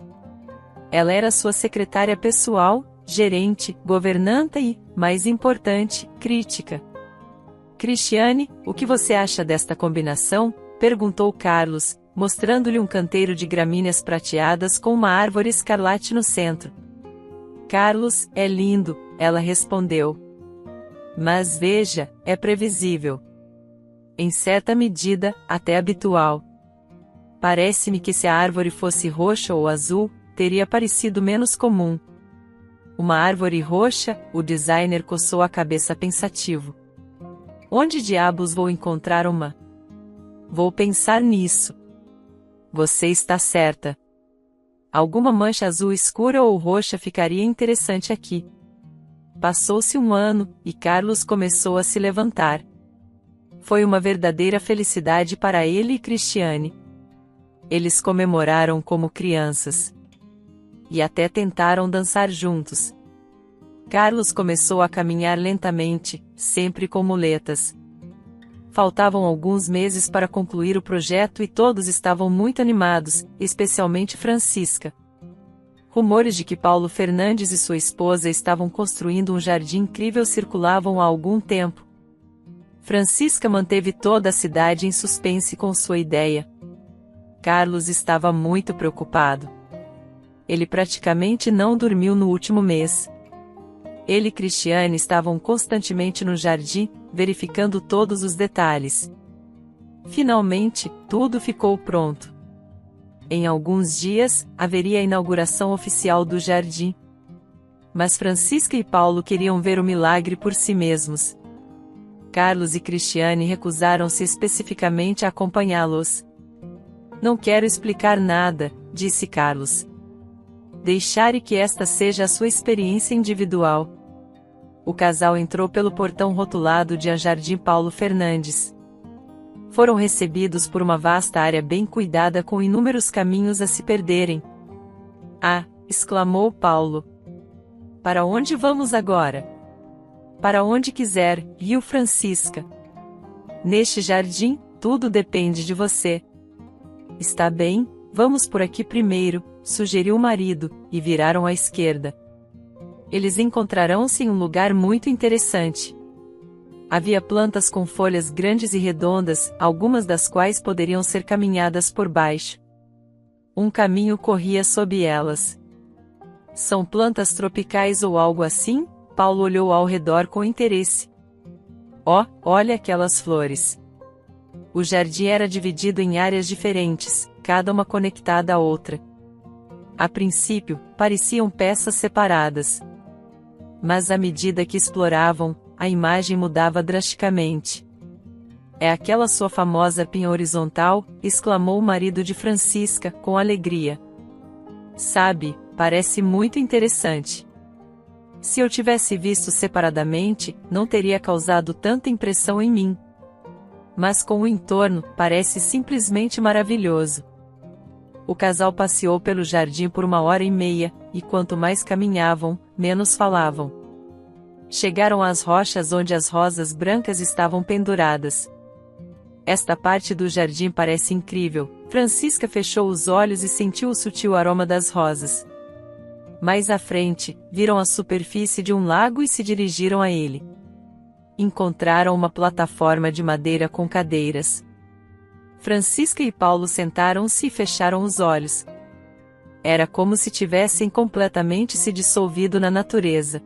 Ela era sua secretária pessoal, gerente, governanta e, mais importante, crítica. Cristiane, o que você acha desta combinação? Perguntou Carlos, mostrando-lhe um canteiro de gramíneas prateadas com uma árvore escarlate no centro. Carlos, é lindo, ela respondeu. Mas veja, é previsível. Em certa medida, até habitual. Parece-me que se a árvore fosse roxa ou azul, teria parecido menos comum. Uma árvore roxa, o designer coçou a cabeça pensativo. Onde diabos vou encontrar uma? Vou pensar nisso. Você está certa. Alguma mancha azul escura ou roxa ficaria interessante aqui. Passou-se um ano, e Carlos começou a se levantar. Foi uma verdadeira felicidade para ele e Cristiane. Eles comemoraram como crianças. E até tentaram dançar juntos. Carlos começou a caminhar lentamente, sempre com muletas. Faltavam alguns meses para concluir o projeto e todos estavam muito animados, especialmente Francisca. Rumores de que Paulo Fernandes e sua esposa estavam construindo um jardim incrível circulavam há algum tempo. Francisca manteve toda a cidade em suspense com sua ideia. Carlos estava muito preocupado. Ele praticamente não dormiu no último mês. Ele e Cristiane estavam constantemente no jardim, verificando todos os detalhes. Finalmente, tudo ficou pronto. Em alguns dias, haveria a inauguração oficial do jardim. Mas Francisca e Paulo queriam ver o milagre por si mesmos. Carlos e Cristiane recusaram-se especificamente a acompanhá-los. Não quero explicar nada, disse Carlos. Deixare que esta seja a sua experiência individual. O casal entrou pelo portão rotulado de Jardim Paulo Fernandes. Foram recebidos por uma vasta área bem cuidada com inúmeros caminhos a se perderem. Ah! Exclamou Paulo. Para onde vamos agora? Para onde quiser, riu Francisca. Neste jardim, tudo depende de você. Está bem, vamos por aqui primeiro, sugeriu o marido, e viraram à esquerda. Eles encontrarão-se em um lugar muito interessante. Havia plantas com folhas grandes e redondas, algumas das quais poderiam ser caminhadas por baixo. Um caminho corria sob elas. São plantas tropicais ou algo assim? Paulo olhou ao redor com interesse. Oh, olha aquelas flores! O jardim era dividido em áreas diferentes, cada uma conectada à outra. A princípio, pareciam peças separadas. Mas à medida que exploravam, a imagem mudava drasticamente. É aquela sua famosa pinha horizontal, exclamou o marido de Francisca, com alegria. Sabe, parece muito interessante. Se eu tivesse visto separadamente, não teria causado tanta impressão em mim. Mas com o entorno, parece simplesmente maravilhoso. O casal passeou pelo jardim por 1 hora e meia, e quanto mais caminhavam, menos falavam. Chegaram às rochas onde as rosas brancas estavam penduradas. Esta parte do jardim parece incrível. Francisca fechou os olhos e sentiu o sutil aroma das rosas. Mais à frente, viram a superfície de um lago e se dirigiram a ele. Encontraram uma plataforma de madeira com cadeiras. Francisca e Paulo sentaram-se e fecharam os olhos. Era como se tivessem completamente se dissolvido na natureza.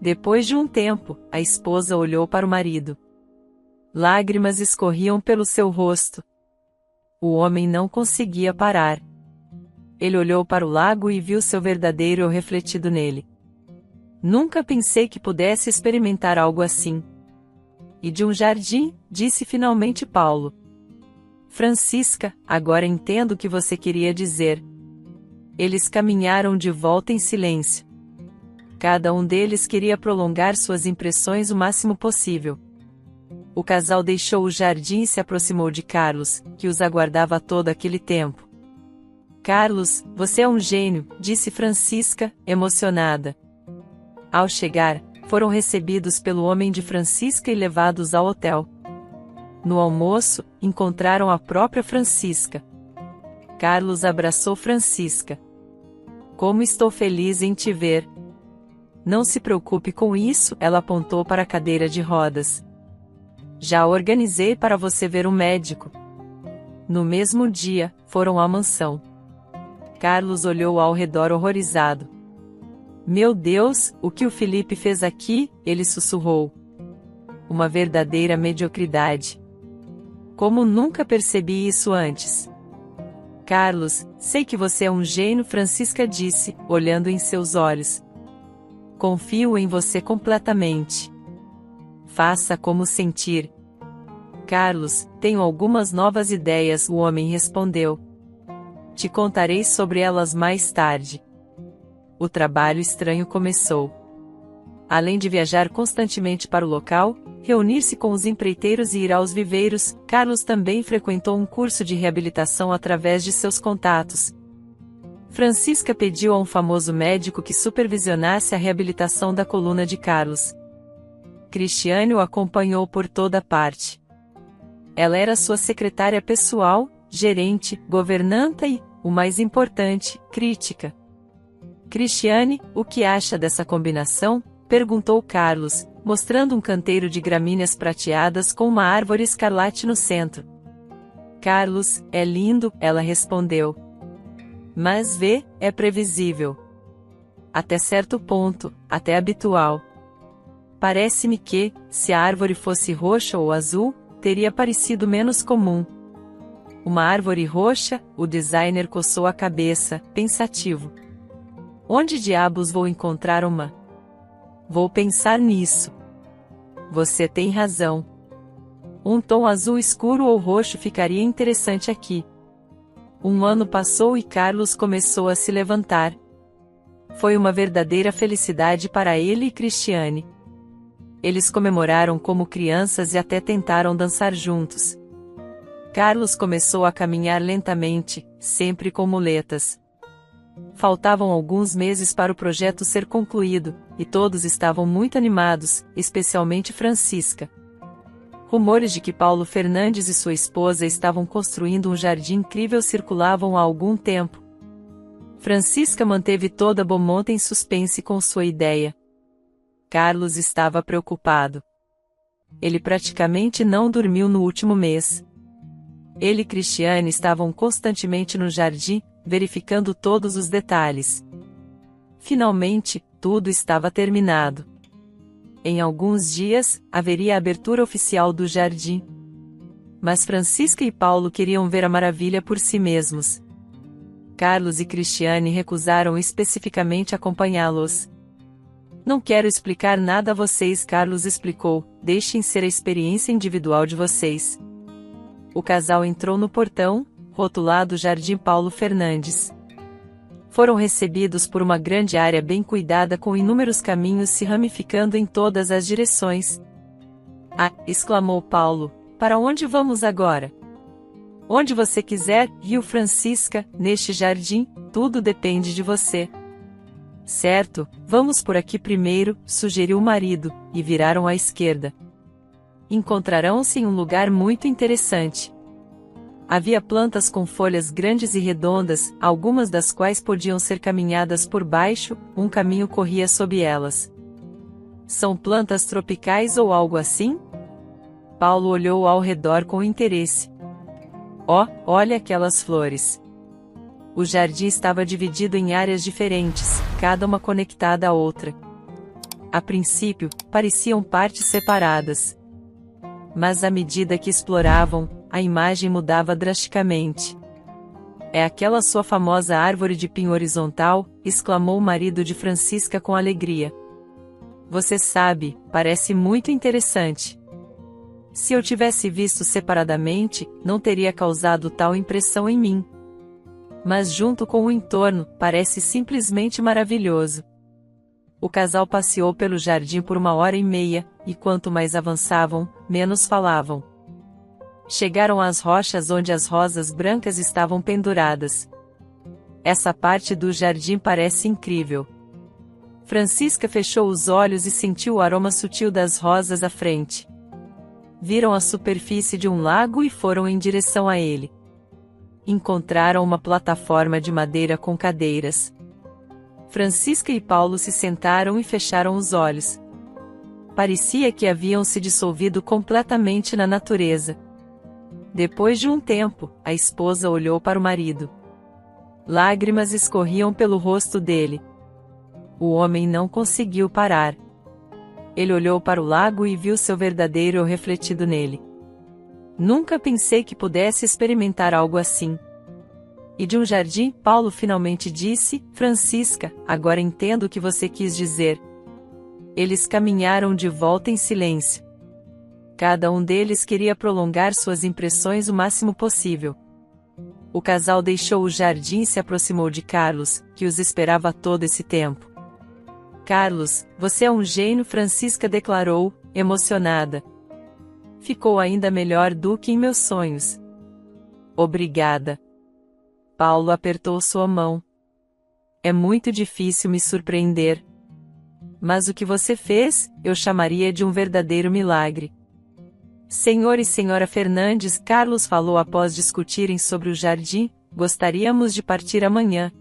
Depois de um tempo, a esposa olhou para o marido. Lágrimas escorriam pelo seu rosto. O homem não conseguia parar. Ele olhou para o lago e viu seu verdadeiro eu refletido nele. Nunca pensei que pudesse experimentar algo assim. E de um jardim, disse finalmente Paulo. Francisca, agora entendo o que você queria dizer. Eles caminharam de volta em silêncio. Cada um deles queria prolongar suas impressões o máximo possível. O casal deixou o jardim e se aproximou de Carlos, que os aguardava todo aquele tempo. Carlos, você é um gênio, disse Francisca, emocionada. Ao chegar, foram recebidos pelo homem de Francisca e levados ao hotel. No almoço, encontraram a própria Francisca. Carlos abraçou Francisca. Como estou feliz em te ver. Não se preocupe com isso, ela apontou para a cadeira de rodas. Já organizei para você ver um médico. No mesmo dia, foram à mansão. Carlos olhou ao redor horrorizado. Meu Deus, o que o Felipe fez aqui? Ele sussurrou. Uma verdadeira mediocridade. Como nunca percebi isso antes. Carlos, sei que você é um gênio, Francisca disse, olhando em seus olhos. Confio em você completamente. Faça como sentir. Carlos, tenho algumas novas ideias, o homem respondeu. Te contarei sobre elas mais tarde. O trabalho estranho começou. Além de viajar constantemente para o local, reunir-se com os empreiteiros e ir aos viveiros, Carlos também frequentou um curso de reabilitação através de seus contatos. Francisca pediu a um famoso médico que supervisionasse a reabilitação da coluna de Carlos. Cristiane o acompanhou por toda parte. Ela era sua secretária pessoal, gerente, governanta e, o mais importante, crítica. Cristiane, o que acha dessa combinação? Perguntou Carlos, mostrando um canteiro de gramíneas prateadas com uma árvore escarlate no centro. Carlos, é lindo, ela respondeu. Mas vê, é previsível. Até certo ponto, até habitual. Parece-me que, se a árvore fosse roxa ou azul, teria parecido menos comum. Uma árvore roxa, o designer coçou a cabeça, pensativo. Onde diabos vou encontrar uma? Vou pensar nisso. Você tem razão. Um tom azul escuro ou roxo ficaria interessante aqui. Um ano passou e Carlos começou a se levantar. Foi uma verdadeira felicidade para ele e Cristiane. Eles comemoraram como crianças e até tentaram dançar juntos. Carlos começou a caminhar lentamente, sempre com muletas. Faltavam alguns meses para o projeto ser concluído, e todos estavam muito animados, especialmente Francisca. Rumores de que Paulo Fernandes e sua esposa estavam construindo um jardim incrível circulavam há algum tempo. Francisca manteve toda Beaumont em suspense com sua ideia. Carlos estava preocupado. Ele praticamente não dormiu no último mês. Ele e Cristiane estavam constantemente no jardim, verificando todos os detalhes. Finalmente, tudo estava terminado. Em alguns dias, haveria a abertura oficial do jardim. Mas Francisca e Paulo queriam ver a maravilha por si mesmos. Carlos e Cristiane recusaram especificamente acompanhá-los. Não quero explicar nada a vocês, Carlos explicou, deixem ser a experiência individual de vocês. O casal entrou no portão, rotulado Jardim Paulo Fernandes. Foram recebidos por uma grande área bem cuidada com inúmeros caminhos se ramificando em todas as direções. Ah! Exclamou Paulo, para onde vamos agora? Onde você quiser, riu Francisca, neste jardim, tudo depende de você. Certo, vamos por aqui primeiro, sugeriu o marido, e viraram à esquerda. Encontrarão-se em um lugar muito interessante. Havia plantas com folhas grandes e redondas, algumas das quais podiam ser caminhadas por baixo, um caminho corria sob elas. São plantas tropicais ou algo assim? Paulo olhou ao redor com interesse. Oh, olha aquelas flores! O jardim estava dividido em áreas diferentes, cada uma conectada à outra. A princípio, pareciam partes separadas. Mas à medida que exploravam, a imagem mudava drasticamente. É aquela sua famosa árvore de pinho horizontal, exclamou o marido de Francisca com alegria. Você sabe, parece muito interessante. Se eu tivesse visto separadamente, não teria causado tal impressão em mim. Mas junto com o entorno, parece simplesmente maravilhoso. O casal passeou pelo jardim por 1h30, e quanto mais avançavam, menos falavam. Chegaram às rochas onde as rosas brancas estavam penduradas. Essa parte do jardim parece incrível. Francisca fechou os olhos e sentiu o aroma sutil das rosas à frente. Viram a superfície de um lago e foram em direção a ele. Encontraram uma plataforma de madeira com cadeiras. Francisca e Paulo se sentaram e fecharam os olhos. Parecia que haviam se dissolvido completamente na natureza. Depois de um tempo, a esposa olhou para o marido. Lágrimas escorriam pelo rosto dele. O homem não conseguiu parar. Ele olhou para o lago e viu seu verdadeiro eu refletido nele. Nunca pensei que pudesse experimentar algo assim. E de um jardim, Paulo finalmente disse, Francisca, agora entendo o que você quis dizer. Eles caminharam de volta em silêncio. Cada um deles queria prolongar suas impressões o máximo possível. O casal deixou o jardim e se aproximou de Carlos, que os esperava todo esse tempo. Carlos, você é um gênio, Francisca declarou, emocionada. Ficou ainda melhor do que em meus sonhos. Obrigada. Paulo apertou sua mão. É muito difícil me surpreender. Mas o que você fez, eu chamaria de um verdadeiro milagre. Senhor e senhora Fernandes, Carlos falou após discutirem sobre o jardim, gostaríamos de partir amanhã.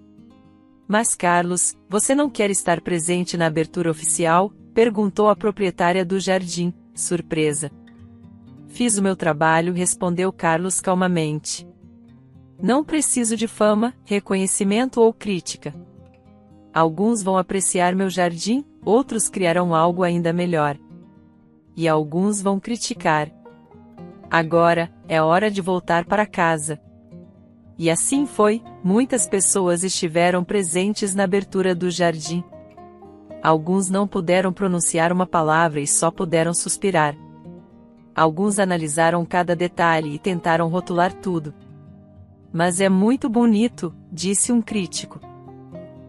Mas Carlos, você não quer estar presente na abertura oficial? Perguntou a proprietária do jardim, surpresa. Fiz o meu trabalho, respondeu Carlos calmamente. Não preciso de fama, reconhecimento ou crítica. Alguns vão apreciar meu jardim, outros criarão algo ainda melhor. E alguns vão criticar. Agora, é hora de voltar para casa. E assim foi, muitas pessoas estiveram presentes na abertura do jardim. Alguns não puderam pronunciar uma palavra e só puderam suspirar. Alguns analisaram cada detalhe e tentaram rotular tudo. Mas é muito bonito, disse um crítico.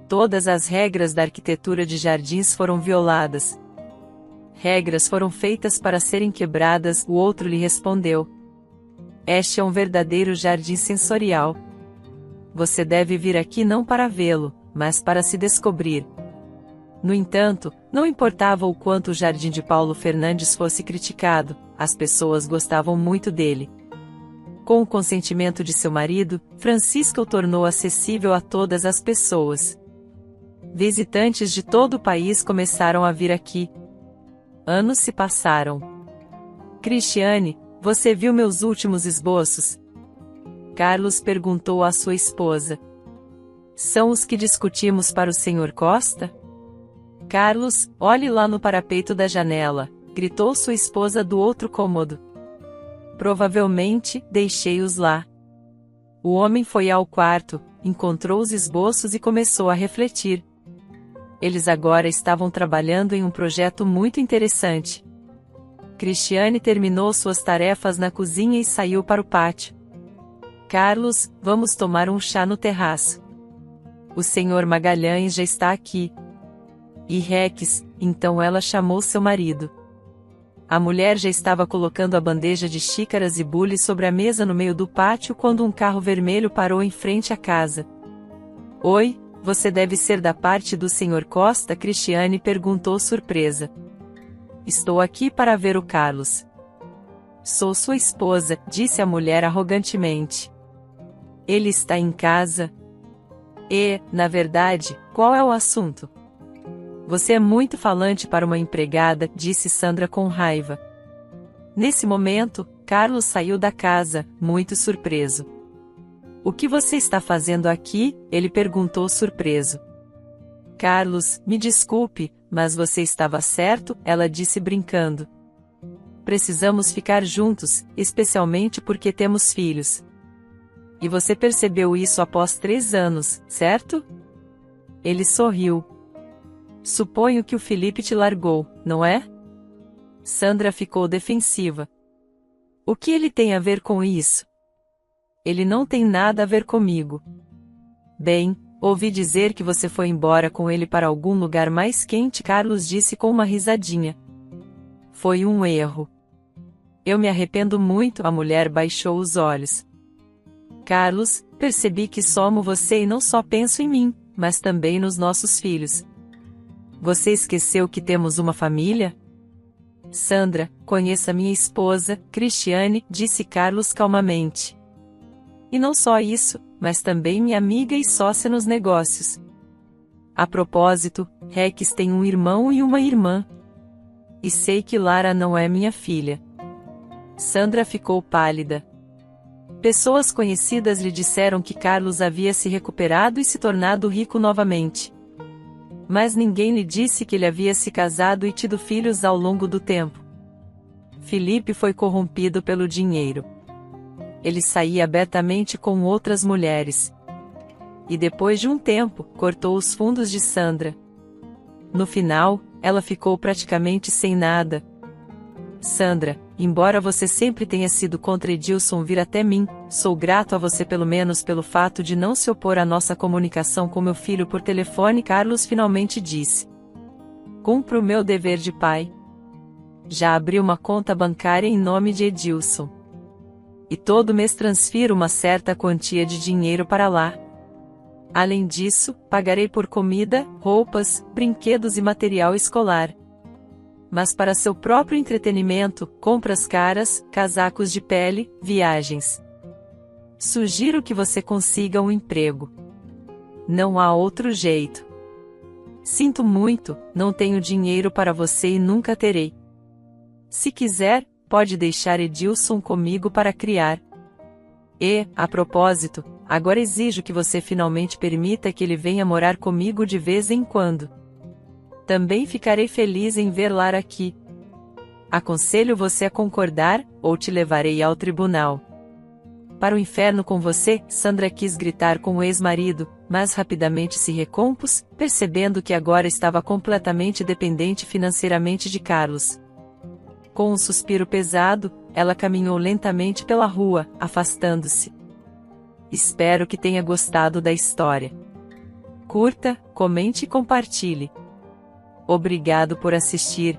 Todas as regras da arquitetura de jardins foram violadas. Regras foram feitas para serem quebradas, o outro lhe respondeu. Este é um verdadeiro jardim sensorial. Você deve vir aqui não para vê-lo, mas para se descobrir. No entanto, não importava o quanto o jardim de Paulo Fernandes fosse criticado, as pessoas gostavam muito dele. Com o consentimento de seu marido, Francisca o tornou acessível a todas as pessoas. Visitantes de todo o país começaram a vir aqui. Anos se passaram. Cristiane, você viu meus últimos esboços? Carlos perguntou à sua esposa. São os que discutimos para o Sr. Costa? Carlos, olhe lá no parapeito da janela, gritou sua esposa do outro cômodo. Provavelmente, deixei-os lá. O homem foi ao quarto, encontrou os esboços e começou a refletir. Eles agora estavam trabalhando em um projeto muito interessante. Cristiane terminou suas tarefas na cozinha e saiu para o pátio. Carlos, vamos tomar um chá no terraço. O Sr. Magalhães já está aqui. E Rex, então ela chamou seu marido. A mulher já estava colocando a bandeja de xícaras e bules sobre a mesa no meio do pátio quando um carro vermelho parou em frente à casa. Oi, você deve ser da parte do Sr. Costa? Cristiane perguntou surpresa. Estou aqui para ver o Carlos. Sou sua esposa, disse a mulher arrogantemente. Ele está em casa? E, na verdade, qual é o assunto? Você é muito falante para uma empregada, disse Sandra com raiva. Nesse momento, Carlos saiu da casa, muito surpreso. O que você está fazendo aqui? Ele perguntou surpreso. Carlos, me desculpe, mas você estava certo, ela disse brincando. Precisamos ficar juntos, especialmente porque temos filhos. E você percebeu isso após 3 anos, certo? Ele sorriu. Suponho que o Felipe te largou, não é? Sandra ficou defensiva. O que ele tem a ver com isso? Ele não tem nada a ver comigo. Bem, ouvi dizer que você foi embora com ele para algum lugar mais quente, Carlos disse com uma risadinha. Foi um erro. Eu me arrependo muito, a mulher baixou os olhos. Carlos, percebi que só amo você e não só penso em mim, mas também nos nossos filhos. Você esqueceu que temos uma família? Sandra, conheça minha esposa, Cristiane, disse Carlos calmamente. E não só isso, mas também minha amiga e sócia nos negócios. A propósito, Rex tem um irmão e uma irmã. E sei que Lara não é minha filha. Sandra ficou pálida. Pessoas conhecidas lhe disseram que Carlos havia se recuperado e se tornado rico novamente. Mas ninguém lhe disse que ele havia se casado e tido filhos ao longo do tempo. Felipe foi corrompido pelo dinheiro. Ele saía abertamente com outras mulheres. E depois de um tempo, cortou os fundos de Sandra. No final, ela ficou praticamente sem nada. Sandra, embora você sempre tenha sido contra Edilson vir até mim, sou grato a você pelo menos pelo fato de não se opor à nossa comunicação com meu filho por telefone, Carlos finalmente disse. Cumpro o meu dever de pai. Já abri uma conta bancária em nome de Edilson. E todo mês transfiro uma certa quantia de dinheiro para lá. Além disso, pagarei por comida, roupas, brinquedos e material escolar. Mas para seu próprio entretenimento, compras caras, casacos de pele, viagens. Sugiro que você consiga um emprego. Não há outro jeito. Sinto muito, não tenho dinheiro para você e nunca terei. Se quiser, pode deixar Edilson comigo para criar. E, a propósito, agora exijo que você finalmente permita que ele venha morar comigo de vez em quando. Também ficarei feliz em ver Lara aqui. Aconselho você a concordar, ou te levarei ao tribunal. Para o inferno com você, Sandra quis gritar com o ex-marido, mas rapidamente se recompôs, percebendo que agora estava completamente dependente financeiramente de Carlos. Com um suspiro pesado, ela caminhou lentamente pela rua, afastando-se. Espero que tenha gostado da história. Curta, comente e compartilhe. Obrigado por assistir.